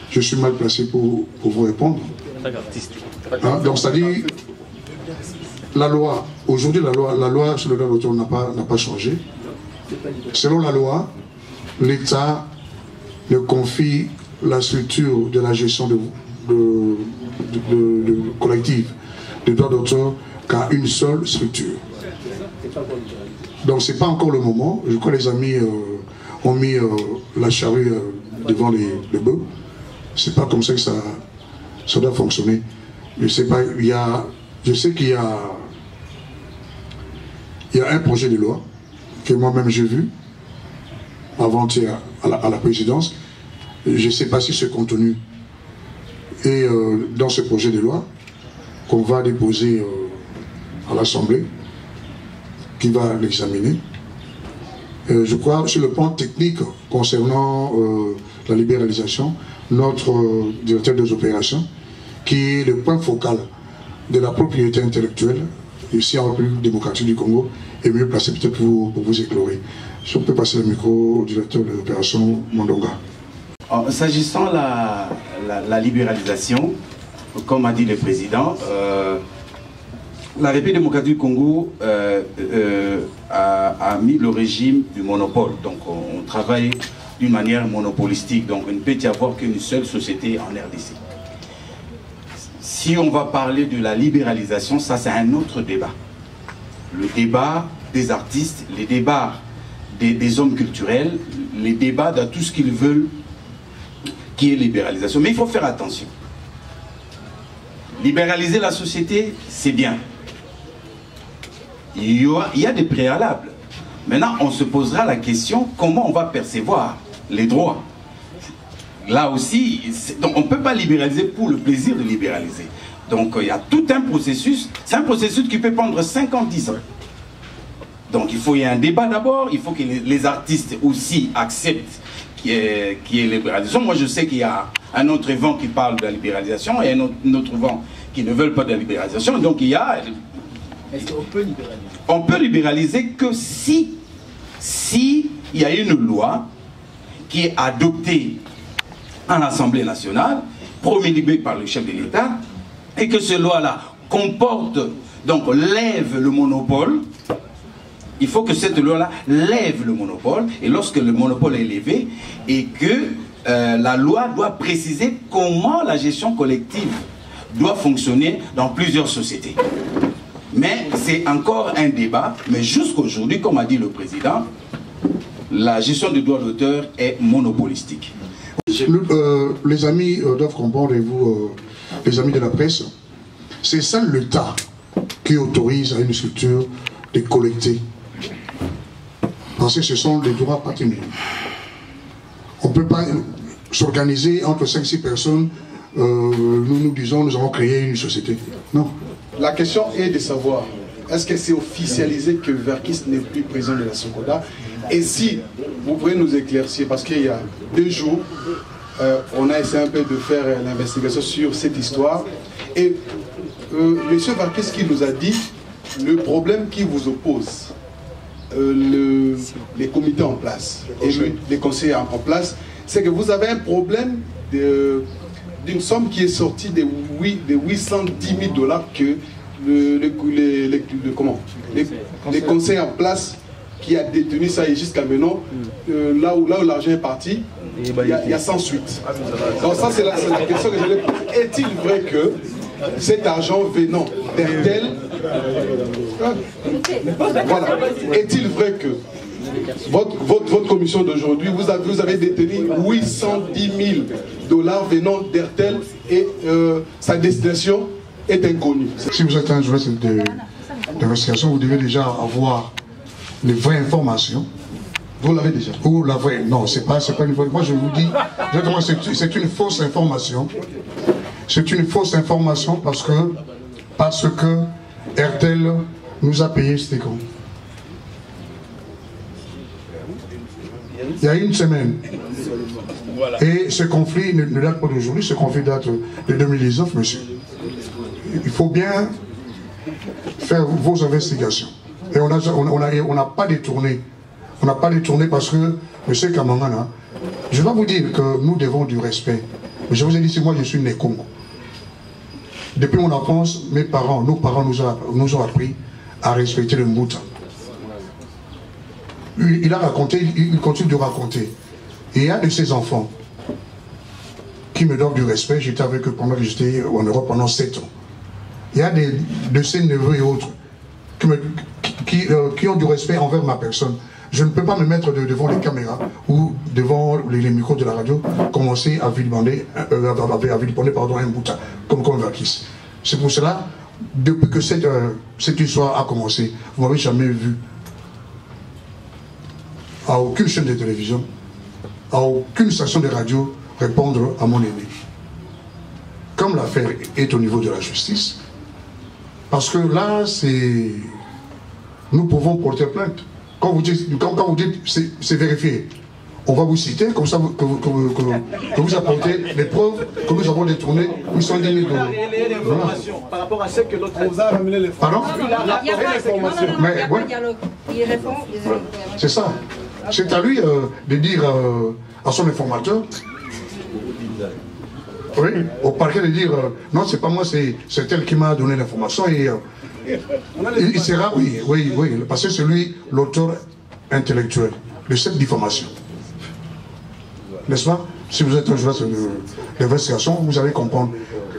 je suis mal placé pour vous répondre. Hein, donc c'est-à-dire, la loi, aujourd'hui la loi sur le droit d'auteur n'a pas changé. Selon la loi, l'État ne confie la structure de la gestion de collective de droits d'auteur qu'à une seule structure. Donc c'est pas encore le moment. Je crois que les amis ont mis la charrue devant les bœufs. C'est pas comme ça que ça doit fonctionner. Je sais pas, je sais qu'il y a un projet de loi que moi-même j'ai vu avant-hier à la présidence. Je ne sais pas si ce contenu est dans ce projet de loi qu'on va déposer à l'Assemblée, qui va l'examiner. Je crois, sur le plan technique concernant la libéralisation, notre directeur des opérations, qui est le point focal de la propriété intellectuelle, ici en République démocratique du Congo, est mieux placé peut-être pour vous éclairer. Si on peut passer le micro au directeur des opérations, Mondonga. S'agissant de la libéralisation, comme a dit le président, la République démocratique du Congo a mis le régime du monopole. Donc on travaille d'une manière monopolistique. Donc il ne peut y avoir qu'une seule société en RDC. Si on va parler de la libéralisation, ça c'est un autre débat. Le débat des artistes, les débats des hommes culturels, les débats de tout ce qu'ils veulent qui est libéralisation. Mais il faut faire attention. Libéraliser la société, c'est bien. Il y a des préalables. Maintenant, on se posera la question, comment on va percevoir les droits? Là aussi, donc on ne peut pas libéraliser pour le plaisir de libéraliser. Donc il y a tout un processus. C'est un processus qui peut prendre 5 ans, 10 ans. Donc il y a un débat d'abord, il faut que les artistes aussi acceptent qui est libéralisation. Moi je sais qu'il y a un autre vent qui parle de la libéralisation et un autre vent qui ne veulent pas de la libéralisation. Donc il y a... Est-ce qu'on peut libéraliser? On peut libéraliser que si il y a une loi qui est adoptée en Assemblée nationale, promulguée par le chef de l'État, et que cette loi-là comporte, donc lève le monopole. Il faut que cette loi-là lève le monopole, et lorsque le monopole est levé, et que la loi doit préciser comment la gestion collective doit fonctionner dans plusieurs sociétés. Mais c'est encore un débat, mais jusqu'aujourd'hui, comme a dit le président, la gestion des droits d'auteur est monopolistique. Les amis doivent comprendre, et vous, les amis de la presse, c'est ça l'État qui autorise à une structure de collecter. Parce que ce sont des droits patrimoniaux. On ne peut pas s'organiser entre 5-6 personnes, nous disons nous avons créé une société. Non. La question est de savoir, est-ce que c'est officialisé que Verkis n'est plus président de la Sokoda? Et si vous pouvez nous éclaircir, parce qu'il y a 2 jours, on a essayé un peu de faire l'investigation sur cette histoire. Et M. Verkis qui nous a dit, le problème qui vous oppose, les comités en place et les conseillers en place, c'est que vous avez un problème d'une somme qui est sortie de 810 000 $ que les conseils en place qui a détenu ça et jusqu'à maintenant, là où l'argent est parti, il y a sans suite. Donc ça c'est la question que j'allais poser. Est-il vrai que cet argent venant d'Hertel, voilà, est-il vrai que votre commission d'aujourd'hui, vous avez détenu 810 000 $ venant d'Hertel et sa destination est inconnue. Si vous êtes un journaliste d'investigation, vous devez déjà avoir les vraies informations Vous l'avez déjà. Vous l'avez. Non, c'est pas une fausse. Moi, je vous dis, c'est une fausse information. C'est une fausse information parce que RTL nous a payé ce compte. Il y a une semaine. Et ce conflit ne date pas d'aujourd'hui, ce conflit date de 2019, monsieur. Il faut bien faire vos investigations. Et on n'a pas détourné. On n'a pas détourné parce que, monsieur Kamangana, je dois vous dire que nous devons du respect. Mais je vous ai dit, si moi je suis né Congo. Depuis mon enfance, nos parents nous ont appris à respecter le Mbouta. Il a raconté, il continue de raconter. Et il y a de ses enfants qui me donnent du respect. J'étais avec eux pendant que j'étais en Europe pendant 7 ans. Il y a de ses neveux et autres qui ont du respect envers ma personne. Je ne peux pas me mettre devant les caméras ou devant les micros de la radio, commencer à vilipender un Mbouta, comme Verkis. C'est pour cela, depuis que cette histoire a commencé, vous ne m'avez jamais vu à aucune chaîne de télévision, à aucune station de radio répondre à mon aîné. Comme l'affaire est au niveau de la justice, parce que là, nous pouvons porter plainte. Quand vous dites c'est vérifié, on va vous citer, comme ça que vous apportez les preuves que nous avons détournées, nous sommes des par rapport à ce que l'autre vous a amené les pardon? Il n'y a pas de dialogue. Il répond. C'est ça. C'est à lui de dire à son informateur, oui, au parquet de dire non, c'est pas moi, c'est elle qui m'a donné l'information et il sera, oui, parce que c'est lui l'auteur intellectuel de cette diffamation. N'est-ce pas? Si vous êtes un joueur d'investigation, vous allez comprendre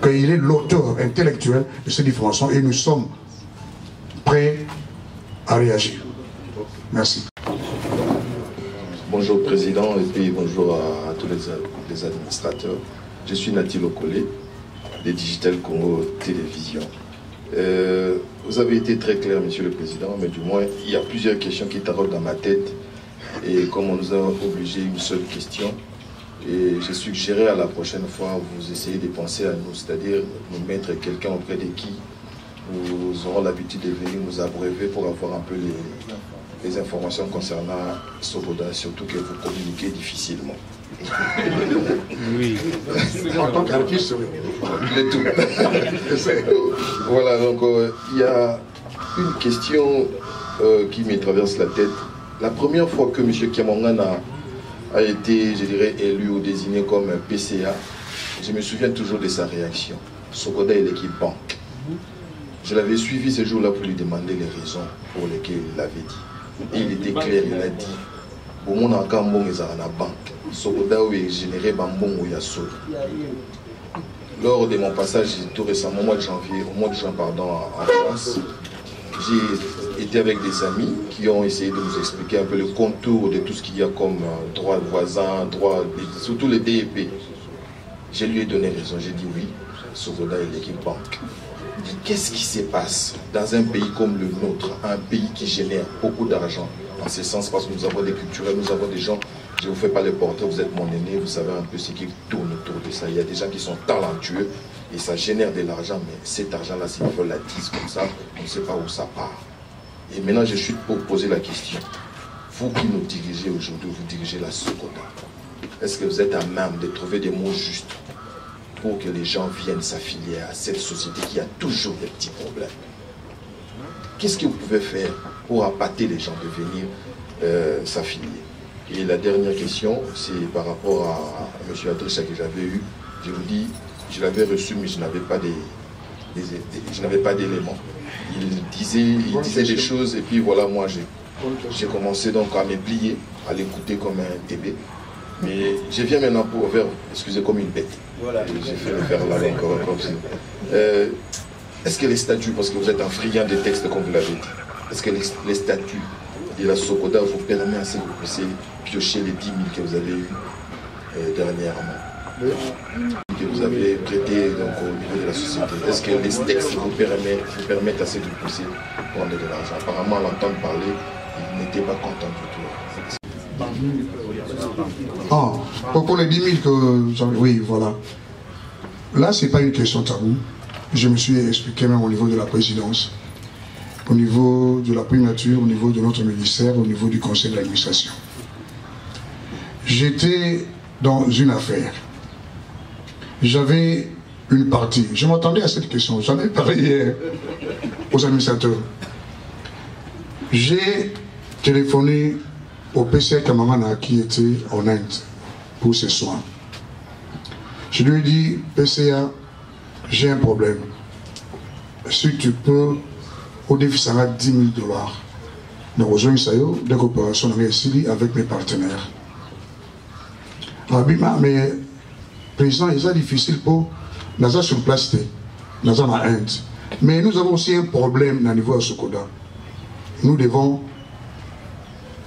qu'il est l'auteur intellectuel de cette diffamation et nous sommes prêts à réagir. Merci. Bonjour Président et puis bonjour à tous les administrateurs. Je suis Nathil Okole de Digital Congo Télévision. Vous avez été très clair, Monsieur le Président, mais du moins, il y a plusieurs questions qui taraudent dans ma tête. Et comme on nous a obligé une seule question, et j'ai suggéré à la prochaine fois, vous essayez de penser à nous, c'est-à-dire nous mettre quelqu'un auprès de qui vous aurez l'habitude de venir nous abreuver pour avoir un peu les informations concernant Sokoda, surtout que vous communiquez difficilement. Oui. En tant qu'artiste, le tout. Voilà, donc il y a une question qui me traverse la tête. La première fois que M. Kamangana a été, je dirais, élu ou désigné comme PCA, je me souviens toujours de sa réaction. Sokoda et l'équipe banque. Je l'avais suivi ce jour-là pour lui demander les raisons pour lesquelles il l'avait dit. Et il était clair, il a dit au monde en Cambon, ils ont la banque. Sokoda est généré Bambon ou Yasso. Lors de mon passage tout récemment, au mois de janvier, en France, j'ai été avec des amis qui ont essayé de nous expliquer un peu le contour de tout ce qu'il y a comme droit voisin, surtout les DEP. Je lui ai donné raison, j'ai dit oui, Sokoda et l'équipe banque. Qu'est-ce qui se passe dans un pays comme le nôtre, un pays qui génère beaucoup d'argent, en ce sens parce que nous avons des culturels, nous avons des gens, je ne vous fais pas le portrait, vous êtes mon aîné, vous savez un peu ce qui tourne autour de ça. Il y a des gens qui sont talentueux et ça génère de l'argent, mais cet argent-là, s'ils veulent la tisse comme ça, on ne sait pas où ça part. Et maintenant, je suis pour poser la question. Vous qui nous dirigez aujourd'hui, vous dirigez la Sokoda. Est-ce que vous êtes à même de trouver des mots justes pour que les gens viennent s'affilier à cette société qui a toujours des petits problèmes? Qu'est-ce que vous pouvez faire pour appâter les gens de venir s'affilier? Et la dernière question, c'est par rapport à M. Adrissa que j'avais eu. Je vous dis, je l'avais reçu, mais je n'avais pas d'éléments. Il disait des choses, et puis voilà, moi j'ai commencé donc à me plier, à l'écouter comme un TB. Mais je viens maintenant pour faire, excusez, comme une bête. Voilà. J'ai fait le faire là encore comme ça. Est-ce que les statuts, parce que vous êtes un friand des textes comme vous l'avez dit, est-ce que les statuts de la Sokoda vous permettent assez que vous puissiez piocher les 10 000 que vous avez eu dernièrement, que vous avez prêté donc, au niveau de la société? Est-ce que les textes vous permettent assez de pousser pour prendre de l'argent? Apparemment, à l'entendre parler, il n'était pas content du tout. Ah, pour les 10 000 que j'avais... Oui, voilà. Là, ce n'est pas une question tabou. Je me suis expliqué même au niveau de la présidence, au niveau de la primature, au niveau de notre ministère, au niveau du conseil d'administration. J'étais dans une affaire. J'avais une partie. Je m'attendais à cette question. J'en ai parlé hier aux administrateurs. J'ai téléphoné au PCA Kamamana qui était en Inde pour ses soins. Je lui ai dit, PCA, j'ai un problème. Si tu peux, au défi, ça va 10 000 $. Nous rejoignons ça, des coopérations avec mes partenaires. Mais, président, il est difficile pour nous sur place, nous en Inde. Mais nous avons aussi un problème au niveau de Sokoda. Nous devons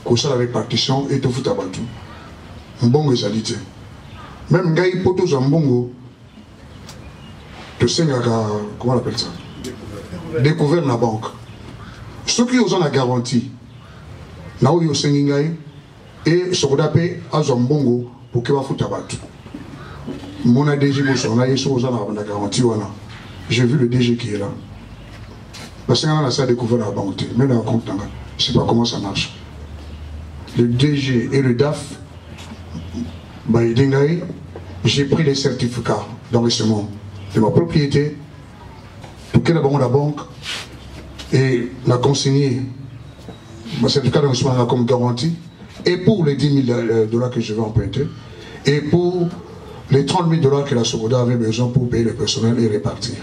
coucher la répartition et tout foutre à Batou. Mbongo est alité. Même Gaï Poto Zambongo, tu sais, comment on appelle ça? Découvert la banque. Ceux qui ont la garantie, Nao yo Sengingaï et Sokoda paye à Zambongo pour qu'il va foutre à Batou. Mon DG, la garantie, j'ai vu le DG qui est là. Parce qu'on a découvert la banque, mais dans le compte, je ne sais pas comment ça marche. Le DG et le DAF, j'ai pris les certificats d'enregistrement de ma propriété, pour que la banque et la consigné mon certificat d'enregistrement comme garantie, et pour les 10 000 $ que je vais emprunter, et pour les 30 000 $ que la Sokoda avait besoin pour payer le personnel et répartir.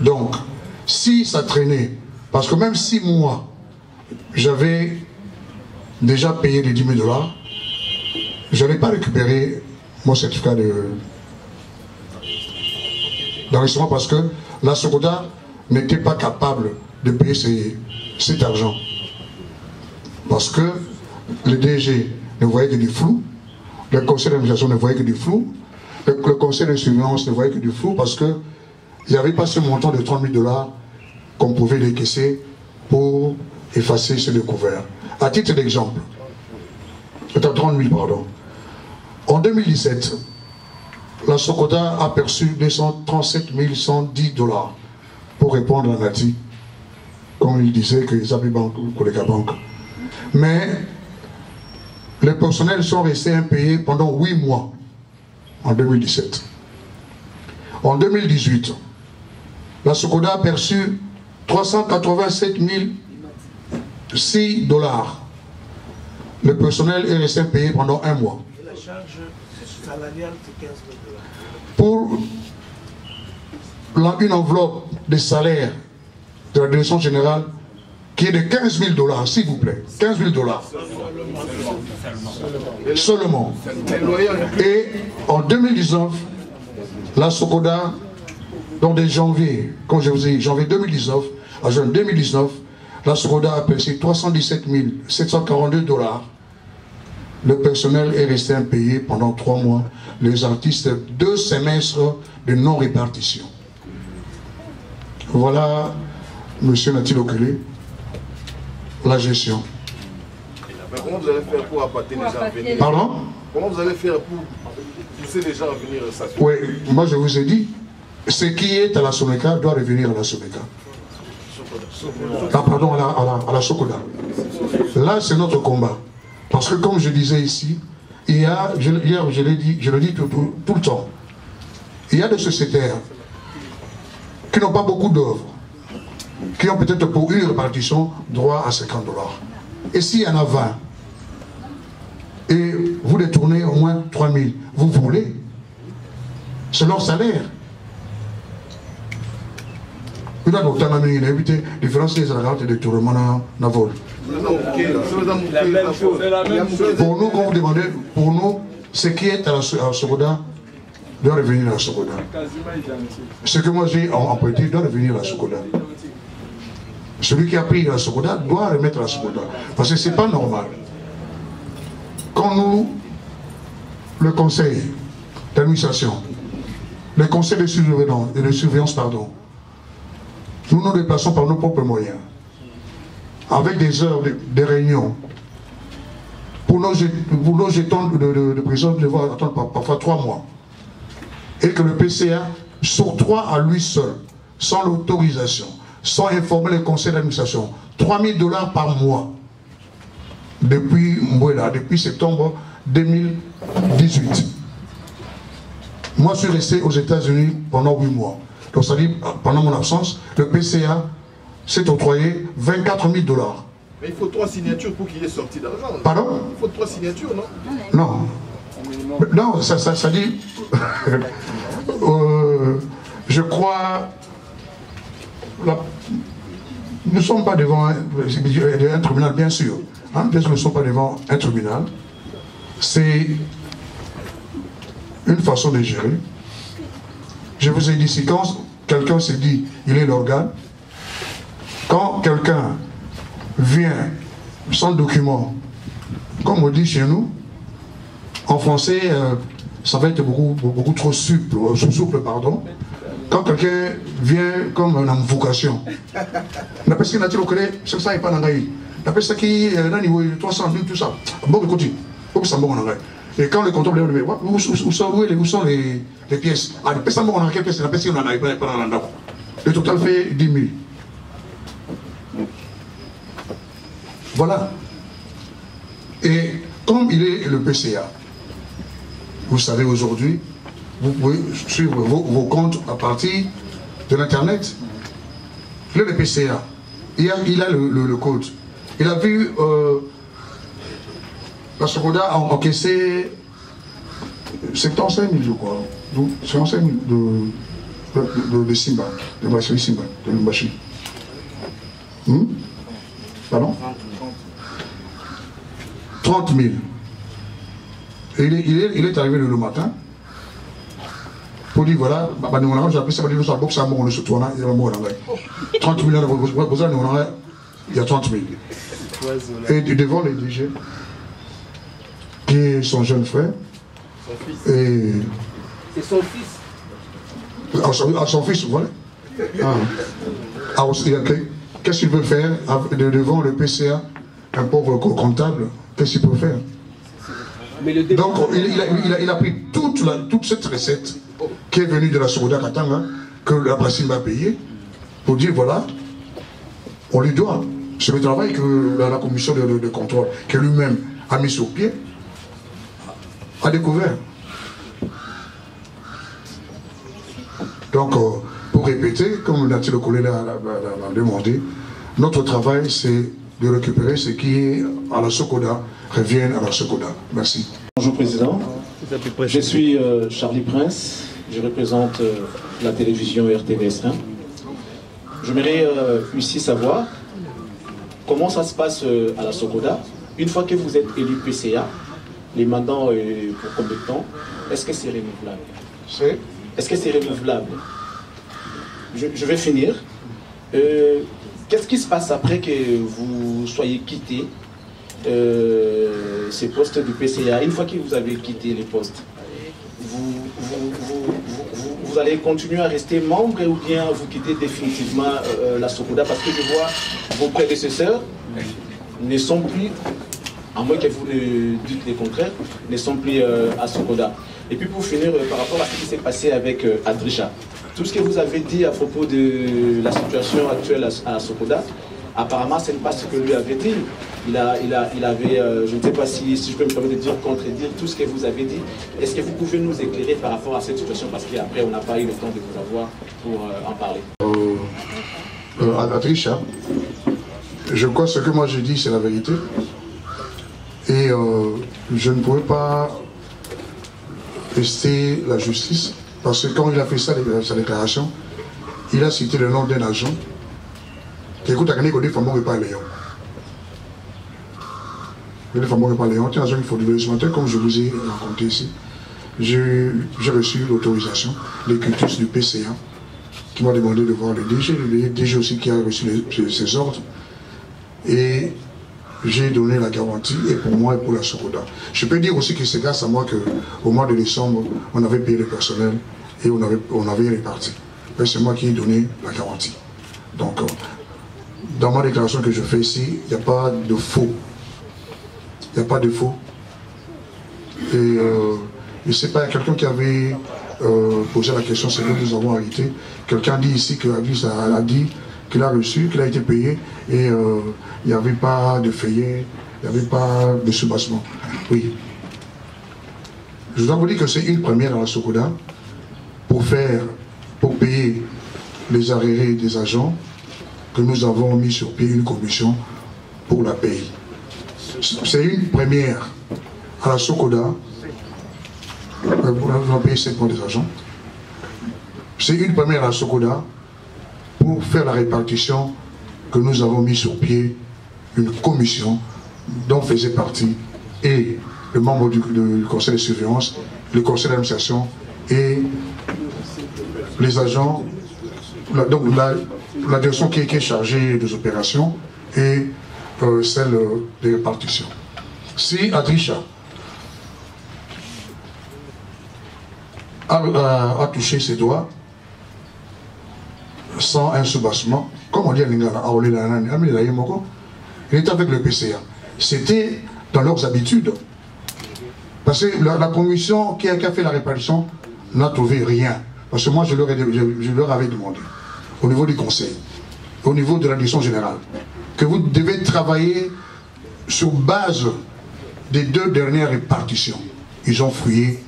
Donc, si ça traînait, parce que même si moi, j'avais déjà payé les 10 000 $, je n'allais pas récupérer mon certificat d'enregistrement parce que la Sokoda n'était pas capable de payer cet argent. Parce que le DG ne voyait que du flou, le conseil d'administration ne voyait que du flou, le conseil de surveillance ne voyait que du flou parce qu'il n'y avait pas ce montant de 30 000 $ qu'on pouvait décaisser pour effacer ce découvert. À titre d'exemple, peut-être 30 000, pardon. En 2017, la Sokoda a perçu 237 110 $ pour répondre à Nati, comme il disait que les Abi Bank ou les Bank. Mais les personnels sont restés impayés pendant 8 mois en 2017. En 2018, la Sokoda a perçu 387 006 $. Le personnel est resté payé pendant 1 mois. Et la charge salariale, c'est 15 $. Pour une enveloppe de salaire de la direction générale qui est de 15 000 $, s'il vous plaît. 15 000 $. Seulement. Et en 2019, la Sokoda, donc de janvier, comme je vous ai dit, janvier 2019, à juin 2019, la Sokoda a perçu 317 742 $. Le personnel est resté impayé pendant 3 mois. Les artistes, 2 semestres de non-répartition. Voilà, monsieur Natil Okele, la gestion. Mais comment vous allez faire pour appâter les gens à venir? Pardon? Comment vous allez faire pour pousser les gens à venir s'assurer? Oui, moi je vous ai dit, ce qui est à la Soméka doit revenir à la Soméka. Ah pardon, à la Sokoda. Là c'est notre combat. Parce que comme je disais ici, il y a, hier je le dis tout le temps, il y a des sociétaires qui n'ont pas beaucoup d'œuvres, qui ont peut-être pour une répartition droit à 50 $. Et s'il y en a 20, et vous détournez au moins 3 000, vous voulez, c'est leur salaire. Il y a d'autres qui ont évité la différence des salaires et des détournements dans le vol. Pour nous, quand vous demandez, pour nous, ce qui est à la Sokoda doit revenir à la Sokoda. Ce que moi j'ai emprunté doit revenir à la Sokoda. Celui qui a pris la Sokoda doit remettre à la Sokoda. Parce que ce n'est pas normal. Quand nous, le conseil d'administration, le conseil de surveillance, nous nous déplaçons par nos propres moyens, avec des heures de réunion, pour nos jetons de prison, nous devons attendre parfois 3 mois. Et que le PCA s'octroie à lui seul, sans l'autorisation, sans informer le conseil d'administration, 3 000 $ par mois. Depuis Mbouela, depuis septembre 2018. Moi, je suis resté aux États-Unis pendant 8 mois. Donc, ça dit, pendant mon absence, le PCA s'est octroyé 24 000 $. Mais il faut 3 signatures pour qu'il ait sorti d'argent. Pardon? Il faut 3 signatures, non? Non. Non, ça dit... je crois... nous ne sommes pas devant un tribunal, bien sûr. Hein, bien sûr, nous ne sommes pas devant un tribunal. C'est une façon de gérer. Je vous ai dit, si quand quelqu'un se dit il est l'organe, quand quelqu'un vient sans document, comme on dit chez nous, en français, ça va être beaucoup trop souple, pardon. Quand quelqu'un vient comme une invocation, la personne n'a-t-il reconnu, c'est ça, il n'est pas dans la vie. La personne qui est dans le niveau 300 000, tout ça, bon, écoutez, et quand le comptable dit, où sont les pièces? Ah, les personnes qui ont quelle pièce? La personne qui n'en a pas dans l'endroit. Le total fait 10 000. Voilà. Et comme il est le PCA, vous savez aujourd'hui, vous pouvez suivre vos comptes à partir de l'Internet. Il est le PCA. Il a le code. Il a vu la Sokoda a encaissé 75 000, je crois. 75 000 de Simba, de Mbachi Simba, de Mbachi. Pardon? 30 000. Et il est arrivé le matin pour dire voilà, j'ai appelé ça, nous avons boxé à mon se tourne, il y a 30 000, il y a 30 000. Et devant les DG, qui est son jeune frère, et c'est son fils. À son fils, voilà. Qu'est-ce qu'il peut faire devant le PCA, un pauvre comptable? Qu'est-ce qu'il peut faire? Donc il a pris toute cette recette qui est venue de la Sokoda Katanga, que la Brassim a payé, pour dire voilà, on lui doit. C'est le travail que la commission de contrôle, que lui-même a mis sur pied, a découvert. Donc, pour répéter, comme Nathalie Le Collet l'a demandé, notre travail, c'est de récupérer ce qui est à la Sokoda, revienne à la Sokoda. Merci. Bonjour Président, je suis Charlie Prince, je représente la télévision RTVS1. J'aimerais ici savoir comment ça se passe à la Sokoda. Une fois que vous êtes élu PCA, les mandats pour combien de temps? Est-ce que c'est renouvelable? Est-ce que c'est renouvelable? Je vais finir. Qu'est-ce qui se passe après que vous soyez quitté ces postes du PCA? Une fois que vous avez quitté les postes, vous allez continuer à rester membre ou bien vous quittez définitivement la Sokoda? Parce que je vois vos prédécesseurs ne sont plus, à moins que vous ne dites le contraire, ne sont plus à Sokoda. Et puis pour finir, par rapport à ce qui s'est passé avec Adrisha, tout ce que vous avez dit à propos de la situation actuelle à Sokoda, apparemment ce n'est pas ce que lui avait dit. Il avait, je ne sais pas si je peux me permettre de dire, contredire tout ce que vous avez dit. Est-ce que vous pouvez nous éclairer par rapport à cette situation? Parce qu'après on n'a pas eu le temps de vous avoir pour en parler. Adrisha, je crois que ce que moi j'ai dit c'est la vérité. Et je ne pouvais pas tester la justice, parce que quand il a fait ça, sa déclaration, il a cité le nom d'un agent qui écoute à Gagné Godé Famon et pas Léon. Le Famon et pas Léon, c'est un agent qu'il faut du ce matin, comme je vous ai raconté ici. J'ai reçu l'autorisation, les cultus du PCA, qui m'a demandé de voir le DG aussi qui a reçu ses ordres. Et j'ai donné la garantie, et pour moi et pour la Sokoda. Je peux dire aussi que c'est grâce à moi qu'au mois de décembre, on avait payé le personnel et on avait réparti. C'est moi qui ai donné la garantie. Donc, dans ma déclaration que je fais ici, il n'y a pas de faux. Il il n'y a pas de faux. Et je ne sais pas, il y a quelqu'un qui avait posé la question, c'est que nous avons arrêté. Quelqu'un dit ici que Adris a dit qu'il a reçu, qu'il a été payé, et il n'y avait pas de feuillet, il n'y avait pas de soubassement. Oui. Je dois vous dire que c'est une première à la Sokoda pour payer les arriérés des agents que nous avons mis sur pied une commission pour la paye. C'est une première à la Sokoda. Nous avons payé 7 mois des agents. C'est une première à la Sokoda pour faire la répartition que nous avons mis sur pied une commission dont faisait partie et le membre du conseil de surveillance, le conseil d'administration et les agents, donc la direction qui est chargée des opérations et celle des répartitions. Si Adrisha a touché ses doigts sans un soubassement, comme on dit à Lingala, il était avec le PCA. C'était dans leurs habitudes. Parce que la commission qui a fait la répartition n'a trouvé rien. Parce que moi, je leur avais demandé, au niveau du conseil, au niveau de la direction générale, que vous devez travailler sur base des 2 dernières répartitions. Ils ont fouillé,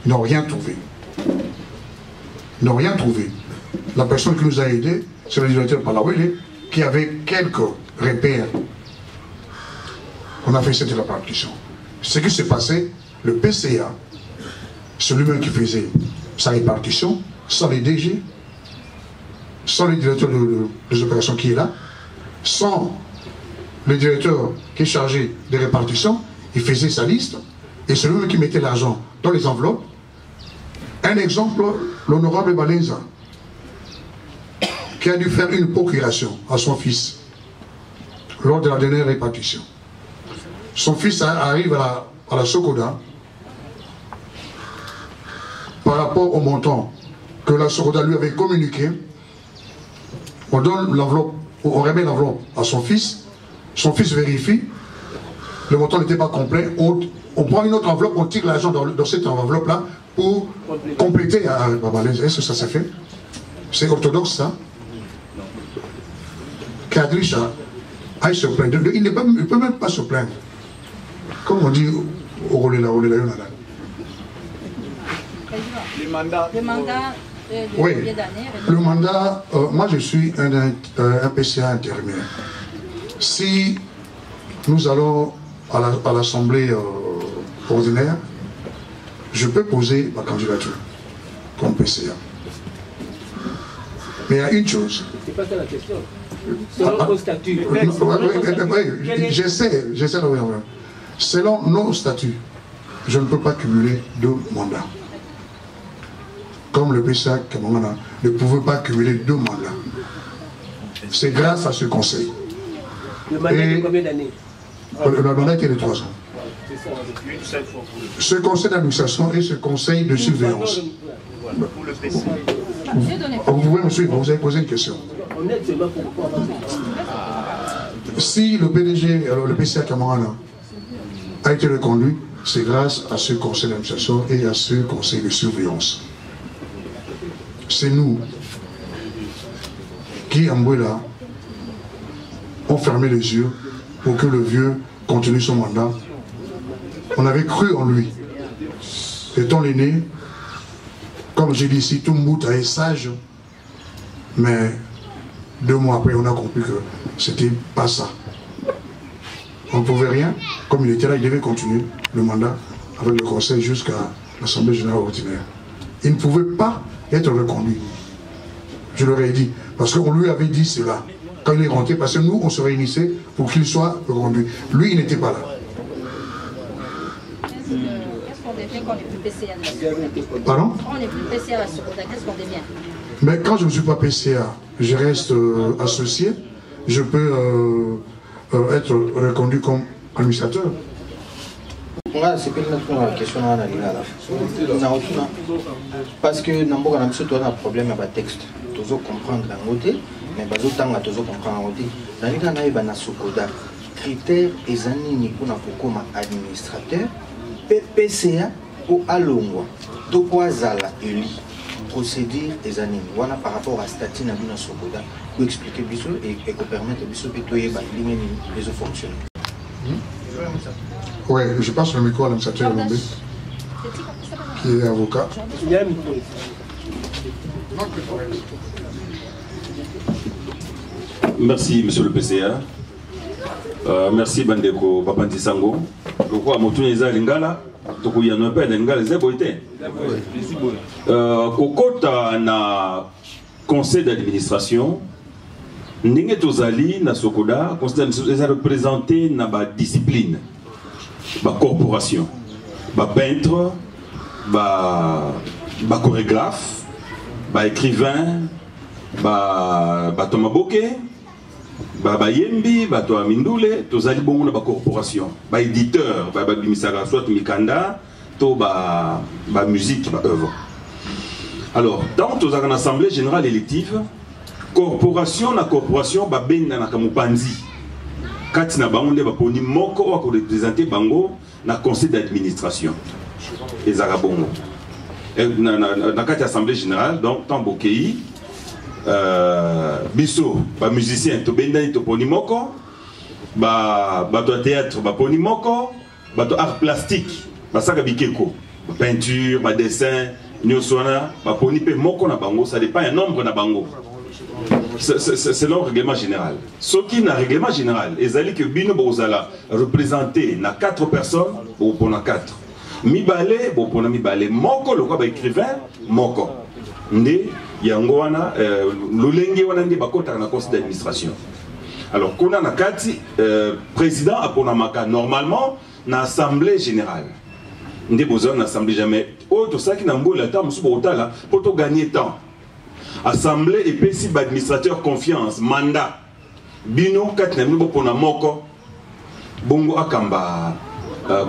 ils n'ont rien trouvé. Ils n'ont rien trouvé. La personne qui nous a aidés, c'est le directeur Palawele, qui avait quelques repères. On a fait cette répartition. Ce qui s'est passé, le PCA, c'est lui-même qui faisait sa répartition, sans les DG, sans le directeur des opérations qui est là, sans le directeur qui est chargé des répartitions, il faisait sa liste, et c'est lui-même qui mettait l'argent dans les enveloppes. Un exemple, l'honorable Balenza, qui a dû faire une procuration à son fils lors de la dernière répartition. Son fils arrive à la Sokoda par rapport au montant que la Sokoda lui avait communiqué. On donne l'enveloppe, on remet l'enveloppe à son fils vérifie, le montant n'était pas complet, on prend une autre enveloppe, on tire l'argent dans cette enveloppe-là pour compléter à Babalaise. Est-ce que ça s'est fait? C'est orthodoxe ça? Qu'Adrisha aille se plaindre. Il ne peut même pas se plaindre. Comme on dit au Rolela. Le mandat. Oui, le mandat, moi je suis un PCA intérimaire. Si nous allons à l'Assemblée ordinaire, je peux poser ma candidature comme PCA. Mais il y a une chose. C'est pas ça la question. Selon nos statuts. J'essaie de revenir. Selon nos statuts, je ne peux pas cumuler 2 mandats. Comme le PCA Kamangana ne pouvait pas cumuler 2 mandats. C'est grâce à ce conseil. Le mandat de combien d'années? Le mandat était de 3 ans. Ce conseil d'administration et ce conseil de surveillance. Vous pouvez me suivre, vous avez posé une question. Si le PDG, alors le PCA Kamangana, a été reconduit, c'est grâce à ce conseil d'administration et à ce conseil de surveillance. C'est nous qui, en Mbouela, ont fermé les yeux pour que le vieux continue son mandat. On avait cru en lui. Étant l'aîné, comme j'ai dit ici, tout Mbouta est sage, mais 2 mois après, on a compris que c'était pas ça. On ne pouvait rien. Comme il était là, il devait continuer le mandat avec le conseil jusqu'à l'Assemblée générale ordinaire. Il ne pouvait pas être reconduit. Je leur ai dit. Parce qu'on lui avait dit cela. Quand il est rentré, parce que nous, on se réunissait pour qu'il soit reconduit. Lui, il n'était pas là. Qu'est-ce qu'on devient quand on n'est plus PCA de la Sokoda? Pardon? Quand on n'est plus PCA de la Sokoda, qu'est-ce qu'on devient? Mais quand je ne suis pas PCA, je reste associé. Je peux être reconduit comme administrateur. C'est une question parce que nous avons un problème avec le texte. Nous comprendre la côté, mais nous comprendre la côté. Dans le Sokoda, critères et anini pour comme administrateur PCA ou alongwa to kwazala eli procédure et anini voilà par rapport à statut na bino sokoda pour expliquer biso et pour permettre biso petoyer ba ligne les fonctionner. Oui, je passe le micro à l'administrateur Lombe qui est avocat. Merci, monsieur le PCA. Merci, Bandeko Papanti Sango. Je crois que je suis Lingala. Il y a un peu de Lingala. Au côté na conseil d'administration, Ndenge Tozali, na Sokoda, est représenté dans la discipline, la corporation, le peintre, le chorégraphe, l'écrivain, le tomaboke. Yembi, Bato Mindule, Tozali Bongo na corporation, éditeur, Bimisara, soit Mikanda, to musique, œuvre. Alors, dans une assemblée générale élective, corporation na corporation, ben na Kamupanzi. Kati na bango nde baponi moko wa ko représenter bango na conseil d'administration. Ezara Bongo. Na kati assemblée générale, donc Tambokei. Biso, musicien, to bendani to ponimoko, bato théâtre, ponimoko, bato art plastique, saka bikeko, peinture, dessin, nyosona, ponipe moko na bango, ça dépend un nombre na bango. C'est le règlement général. Ce qui n'a règlement général, ezali que bino bozala représenté na 4 personnes ou pour na 4. Mibale, bon pour na mibale, moko le quoi écrivain, moko. Ndé yango wana lolenge wana nde bakota na conseil d'administration. Alors kuna na kati président apona maka normalement na assemblée générale. Ndé besoin na assemblée jamais. Oh to ça qui na mbola ta musu botala pour to gagner temps. Assemblée et pesi administrateur confiance mandat. Bino kati na mbo pona moko bongo akamba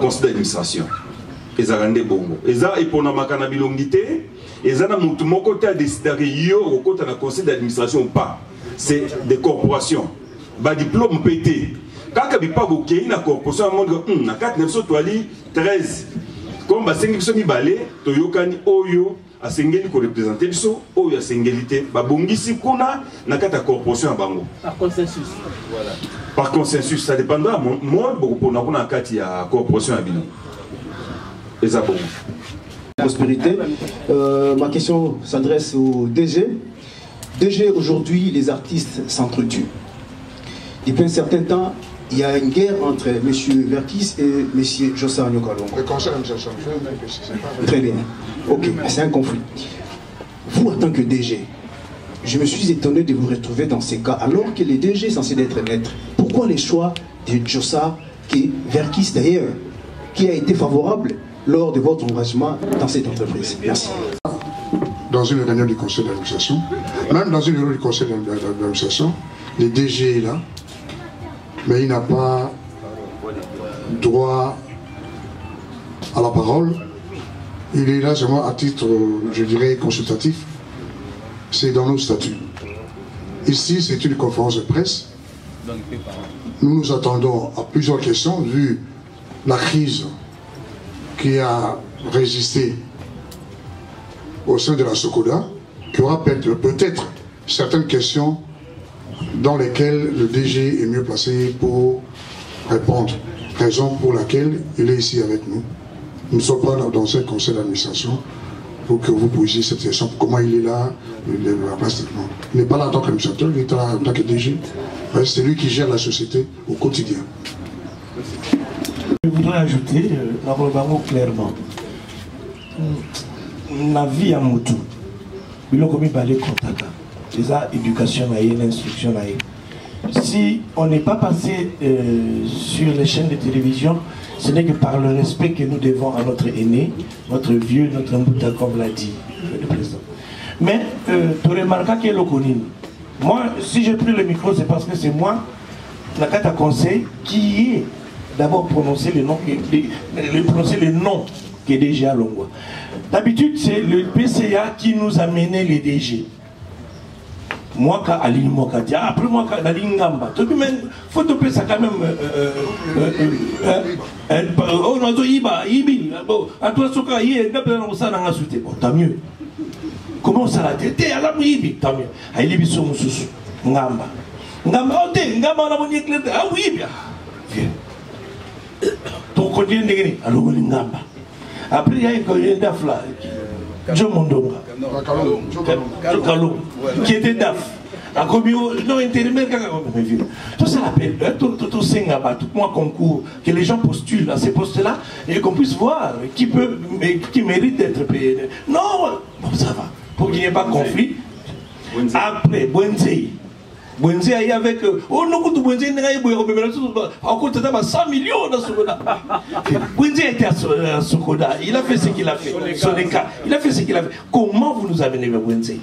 conseil d'administration. Ezarande bongo. Eza epona maka na bilongité. Et ça, il a décidé de la conseil d'administration ou pas. C'est des corporations. Bah, diplôme pété. Quand il n'y a pas de corporation, il y a 4 13. Comme il y a 5 Toyokani, Oyo, a Sengeli qui représente Oyo, a Sengelité. Bah, Bongisi, Kuna, il y a 4 corporations à Bango. Par consensus. Voilà. Par consensus, ça dépendra. Moi, pour nous, il y a 4 corporations à Bino. Et ça, bon. Prospérité. Ma question s'adresse au DG. DG, aujourd'hui, les artistes s'entretuent. Depuis un certain temps, il y a une guerre entre M. Verkis et M. Jossa Nyokalongo. Le conseil d'administration fait, très bien. Ok, c'est un conflit. Vous, en tant que DG, je me suis étonné de vous retrouver dans ces cas, alors que les DG sont censés être maîtres. Pourquoi les choix de Jossa, qui Verkis d'ailleurs, qui a été favorable lors de votre engagement dans cette entreprise? Merci. Dans une réunion du conseil d'administration, même dans une réunion du conseil d'administration, le DG est là, mais il n'a pas droit à la parole. Il est là seulement à titre, je dirais, consultatif. C'est dans nos statuts. Ici, c'est une conférence de presse. Nous nous attendons à plusieurs questions, vu la crise qui a résisté au sein de la Sokoda, qui aura peut-être certaines questions dans lesquelles le DG est mieux placé pour répondre. Raison pour laquelle il est ici avec nous. Nous ne sommes pas dans un conseil d'administration pour que vous posiez cette question. Comment il est là, plastiquement. Il n'est pas là en tant qu'administrateur, il est là en tant que DG. C'est lui qui gère la société au quotidien. Je voudrais ajouter, clairement, la vie à Moutou, il a commis balai Kontaka, déjà éducation, instruction. Si on n'est pas passé sur les chaînes de télévision, ce n'est que par le respect que nous devons à notre aîné, notre vieux, notre Mbouta, comme l'a dit le président. Mais tu remarques qu'il est le connu. Moi, si j'ai pris le micro, c'est parce que c'est moi, la carte à conseil, qui est d'abord prononcer le nom qui est déjà Longwa. D'habitude, c'est le PCA qui nous a mené les DG. moi quand Aline Mokati, après moi quand Aline Ngamba, tout le monde faut te ça quand même oh non iba ibi bon à toi ce cas il est dans ça dans la souté bon tant mieux comment ça la tête à la ibi tant mieux à ibi son mususu Ngamba Ngamba ote Ngamba na boni éclair ah oui bien ton continue ndengeni alors Ngamba après il y a une daf là John Mondonga qui était DAF. A commis non intérimaire tout ça l'appelle tout Singaba, tout moi concours que les gens postulent à ces postes là et qu'on puisse voir qui peut qui mérite d'être payé. Non, bon ça va pour qu'il n'y ait pas de conflit. Après Bwenze aille avec oh non quand Bwenze n'a pas encore t'as 100 millions dans Sokoda. Bwenze était à Sokoda, il a fait ce qu'il a fait. Son cas, il a fait ce qu'il a fait. Comment vous nous amenez vers Bwenze?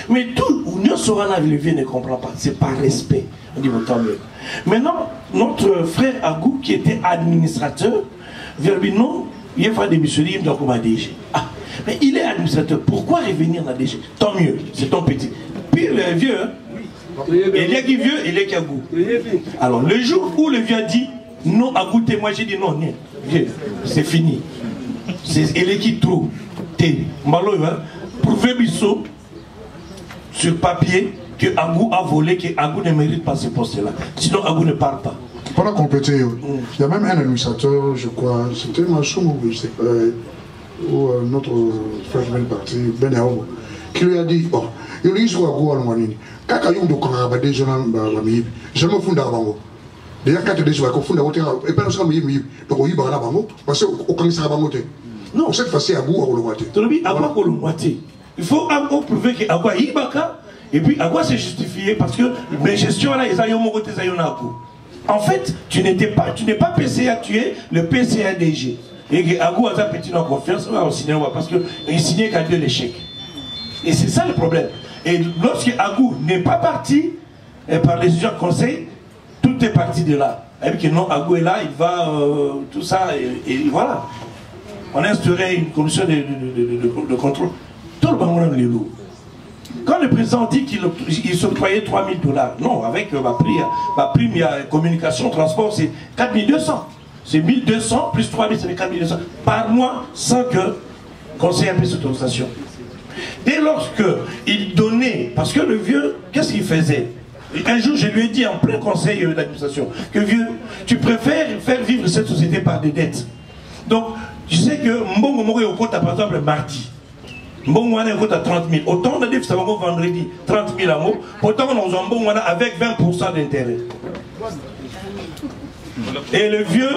Mais tout, Union Sorana Levier ne comprend pas, c'est par respect. On dit bon tant mieux. Maintenant, notre frère Agou qui était administrateur, non, il va démissionner, il doit comme un DG. Ah, mais il est administrateur, pourquoi revenir dans DG? Tant mieux, c'est ton petit. Puis le vieux, hein? Il y a qui vieux, il y a qui Agou. Alors le jour où le vieux dit non Agou, moi j'ai dit non, vieux, c'est fini. C'est il est qui trop. T'es malo, hein? Prouvez Bissot sur papier que Agou a volé, que Agou ne mérite pas ce poste-là. Sinon Agou ne part pas. Pour compléter, il y a même un administrateur, je crois, c'était Machoum ou notre frère parti, Ben Aogo, qui lui a dit, oh, il lui a dit Agou à l'Ouanini. Quand il y a eu des gens qui ont été je me fonde à Bango. D'ailleurs, quand il y a des gens qui ont été et pas seulement donc il y a Bango, parce qu'au Canada, ça Bango. Non, cette fois-ci, Agou a Olomouaté. Agou a Olomouaté. Il faut prouver qu'Agou a Ibaka, et puis Agou s'est justifié parce que les gestions là, ils ont en fait, tu n'es pas PCA, tu es le PCA DG. Et Agou a petit en confiance, on va signer parce qu'il signait qu'à Dieu l'échec. Et c'est ça le problème. Et lorsque Agou n'est pas parti par les décisions conseil, tout est parti de là. Et puis que non, Agou est là, il va tout ça, et voilà. On a instauré une commission de contrôle. Tout le monde les loups. Quand le président dit qu'il s'octroyait $3000, non, avec ma prime, il y a communication, transport, c'est 4200. C'est 1200 plus 3000, ça fait 4200 par mois sans que le conseil ait cette autorisation. Dès lorsqu'il donnait, parce que le vieux, qu'est-ce qu'il faisait? Un jour, je lui ai dit en plein conseil d'administration que vieux, tu préfères faire vivre cette société par des dettes. Donc, je sais que Mbongo Mori au compte, par exemple, mardi. Mbongo Mori au compte à 30 000. Autant on a dit que ça va vendredi, 30 000 à mot. Autant on a Mbongo Mori avec 20% d'intérêt. Et le vieux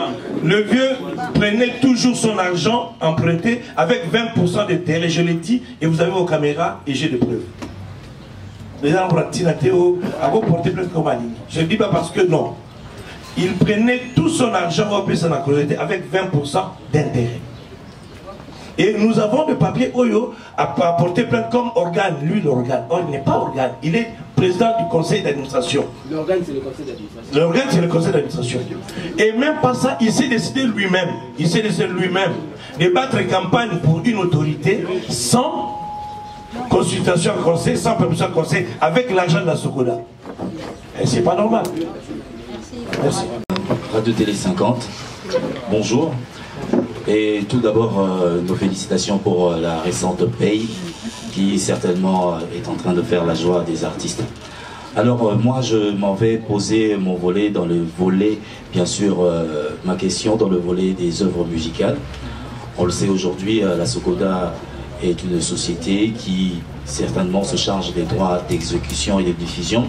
prenait toujours son argent emprunté avec 20% d'intérêt, je l'ai dit, et vous avez vos caméras et j'ai des preuves. Les gens ont porté plainte comme Aline. Je ne dis pas parce que non. Il prenait tout son argent avec 20% d'intérêt. Et nous avons le papier Oyo à porter plainte comme organe, lui l'organe. Or, il n'est pas organe, il est président du conseil d'administration. L'organe, c'est le conseil d'administration. L'organe, c'est le conseil d'administration. Et même pas ça, il s'est décidé lui-même. Il s'est décidé lui-même de battre campagne pour une autorité sans consultation au conseil, sans permission au conseil, avec l'argent de la Sokoda. Et c'est pas normal. Merci. Radio Télé 50, bonjour. Et tout d'abord, nos félicitations pour la récente paye qui certainement est en train de faire la joie des artistes. Alors moi, je m'en vais poser mon volet dans le volet, bien sûr, ma question dans le volet des œuvres musicales. On le sait aujourd'hui, la Sokoda est une société qui certainement se charge des droits d'exécution et de diffusion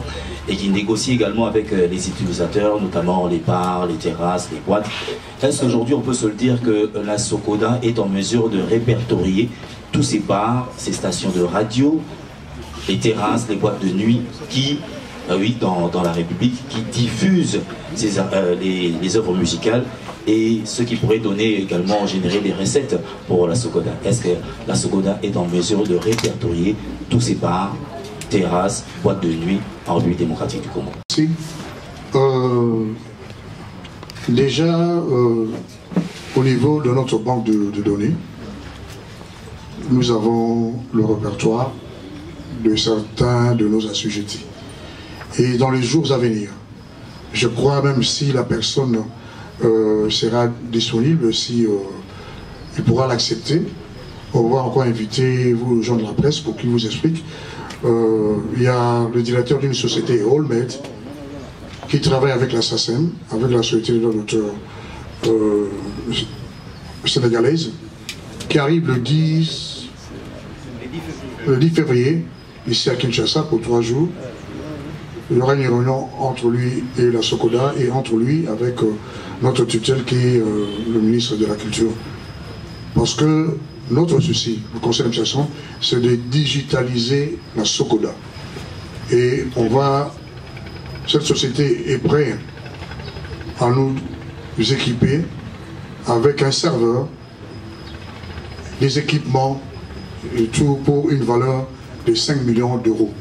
et qui négocie également avec les utilisateurs, notamment les bars, les terrasses, les boîtes. Est-ce qu'aujourd'hui on peut se le dire que la Sokoda est en mesure de répertorier tous ces bars, ces stations de radio, les terrasses, les boîtes de nuit qui, oui, dans la République, qui diffusent les œuvres musicales et ce qui pourrait donner également, générer des recettes pour la Sokoda. Est-ce que la Sokoda est en mesure de répertorier tous ces bars, terrasses, boîtes de nuit en République démocratique du Congo? Si. Déjà, au niveau de notre banque de données, nous avons le répertoire de certains de nos assujettis. et dans les jours à venir. Je crois même si la personne sera disponible, si il pourra l'accepter, on va encore inviter vous, les gens de la presse, pour qu'il vous explique. Il y a le directeur d'une société, Allmed, qui travaille avec la SACEM, avec la Société des droits d'auteur sénégalaise, qui arrive le 10 février, ici à Kinshasa, pour 3 jours. Il y aura une réunion entre lui et la SOCODA et entre lui avec notre tutelle qui est le ministre de la Culture. Parce que notre souci, le conseil d'administration, c'est de digitaliser la SOCODA. Et cette société est prête à nous équiper avec un serveur, des équipements et tout pour une valeur de 5 millions d'euros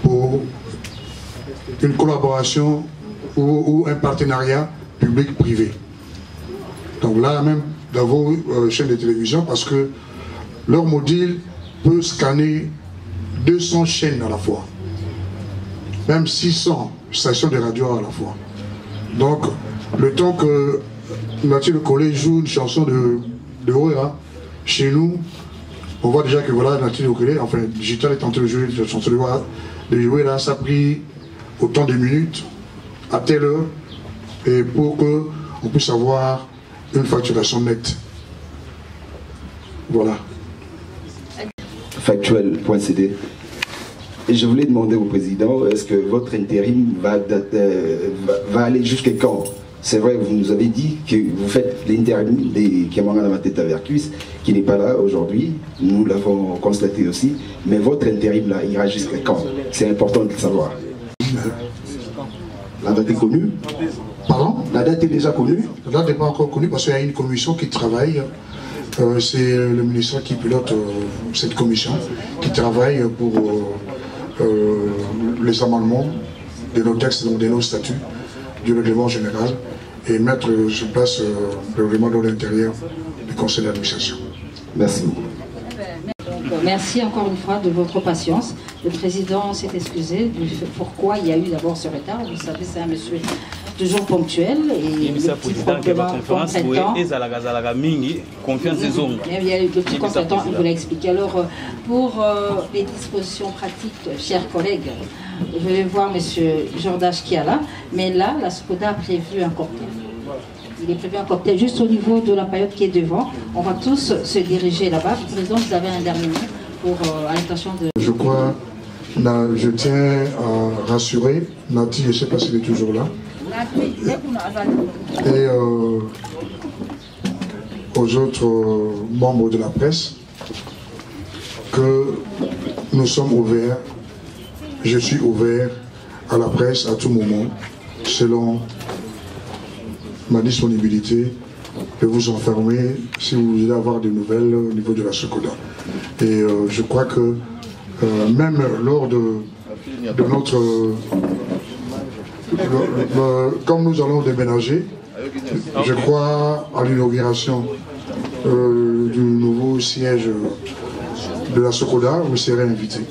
pour une collaboration ou un partenariat public-privé. Donc là même dans vos chaînes de télévision, parce que leur module peut scanner 200 chaînes à la fois, même 600 stations de radio à la fois. Donc le temps que Mathieu Le Collet joue une chanson de Oera, chez nous, on voit déjà que voilà, Mathieu Le Collet, enfin, Digital est en train de jouer la chanson de jouer là, ça a pris autant de minutes, à telle heure, et pour qu'on puisse avoir une facturation nette. Voilà. Factuel.cd. Et je voulais demander au président, est-ce que votre intérim va aller jusqu'à quand? C'est vrai, vous nous avez dit que vous faites l'intérim des Kamara Mateta Vercus, qui n'est pas là aujourd'hui, nous l'avons constaté aussi, mais votre intérim là ira jusqu'à quand? C'est important de le savoir. La date est connue? Pardon? La date est déjà connue? La date n'est pas encore connue parce qu'il y a une commission qui travaille. C'est le ministère qui pilote cette commission, qui travaille pour les amendements de nos textes, de nos statuts, du règlement général, et mettre sur place le règlement de l'intérieur du conseil d'administration. Merci beaucoup. Merci encore une fois de votre patience. Le président s'est excusé du pourquoi il y a eu d'abord ce retard. Vous savez, c'est un monsieur toujours ponctuel et le petit contretemps. Il y a eu le petit contretemps, il vous l'a expliqué. Alors, pour les dispositions pratiques, chers collègues, je vais voir monsieur Jordache qui est là, mais là, la SOCODA a prévu un cocktail. Il est prévu un cocktail juste au niveau de la période qui est devant. On va tous se diriger là-bas. Président, vous avez un dernier mot pour à l'intention de... Je crois, je tiens à rassurer Nati, je ne sais pas s'il est toujours là, et aux autres membres de la presse que nous sommes ouverts, je suis ouvert à la presse à tout moment, selon ma disponibilité de vous enfermer si vous voulez avoir des nouvelles au niveau de la SOCODA. Et je crois que même lors de notre... comme nous allons déménager, je crois à l'inauguration du nouveau siège de la SOCODA, vous serez invités.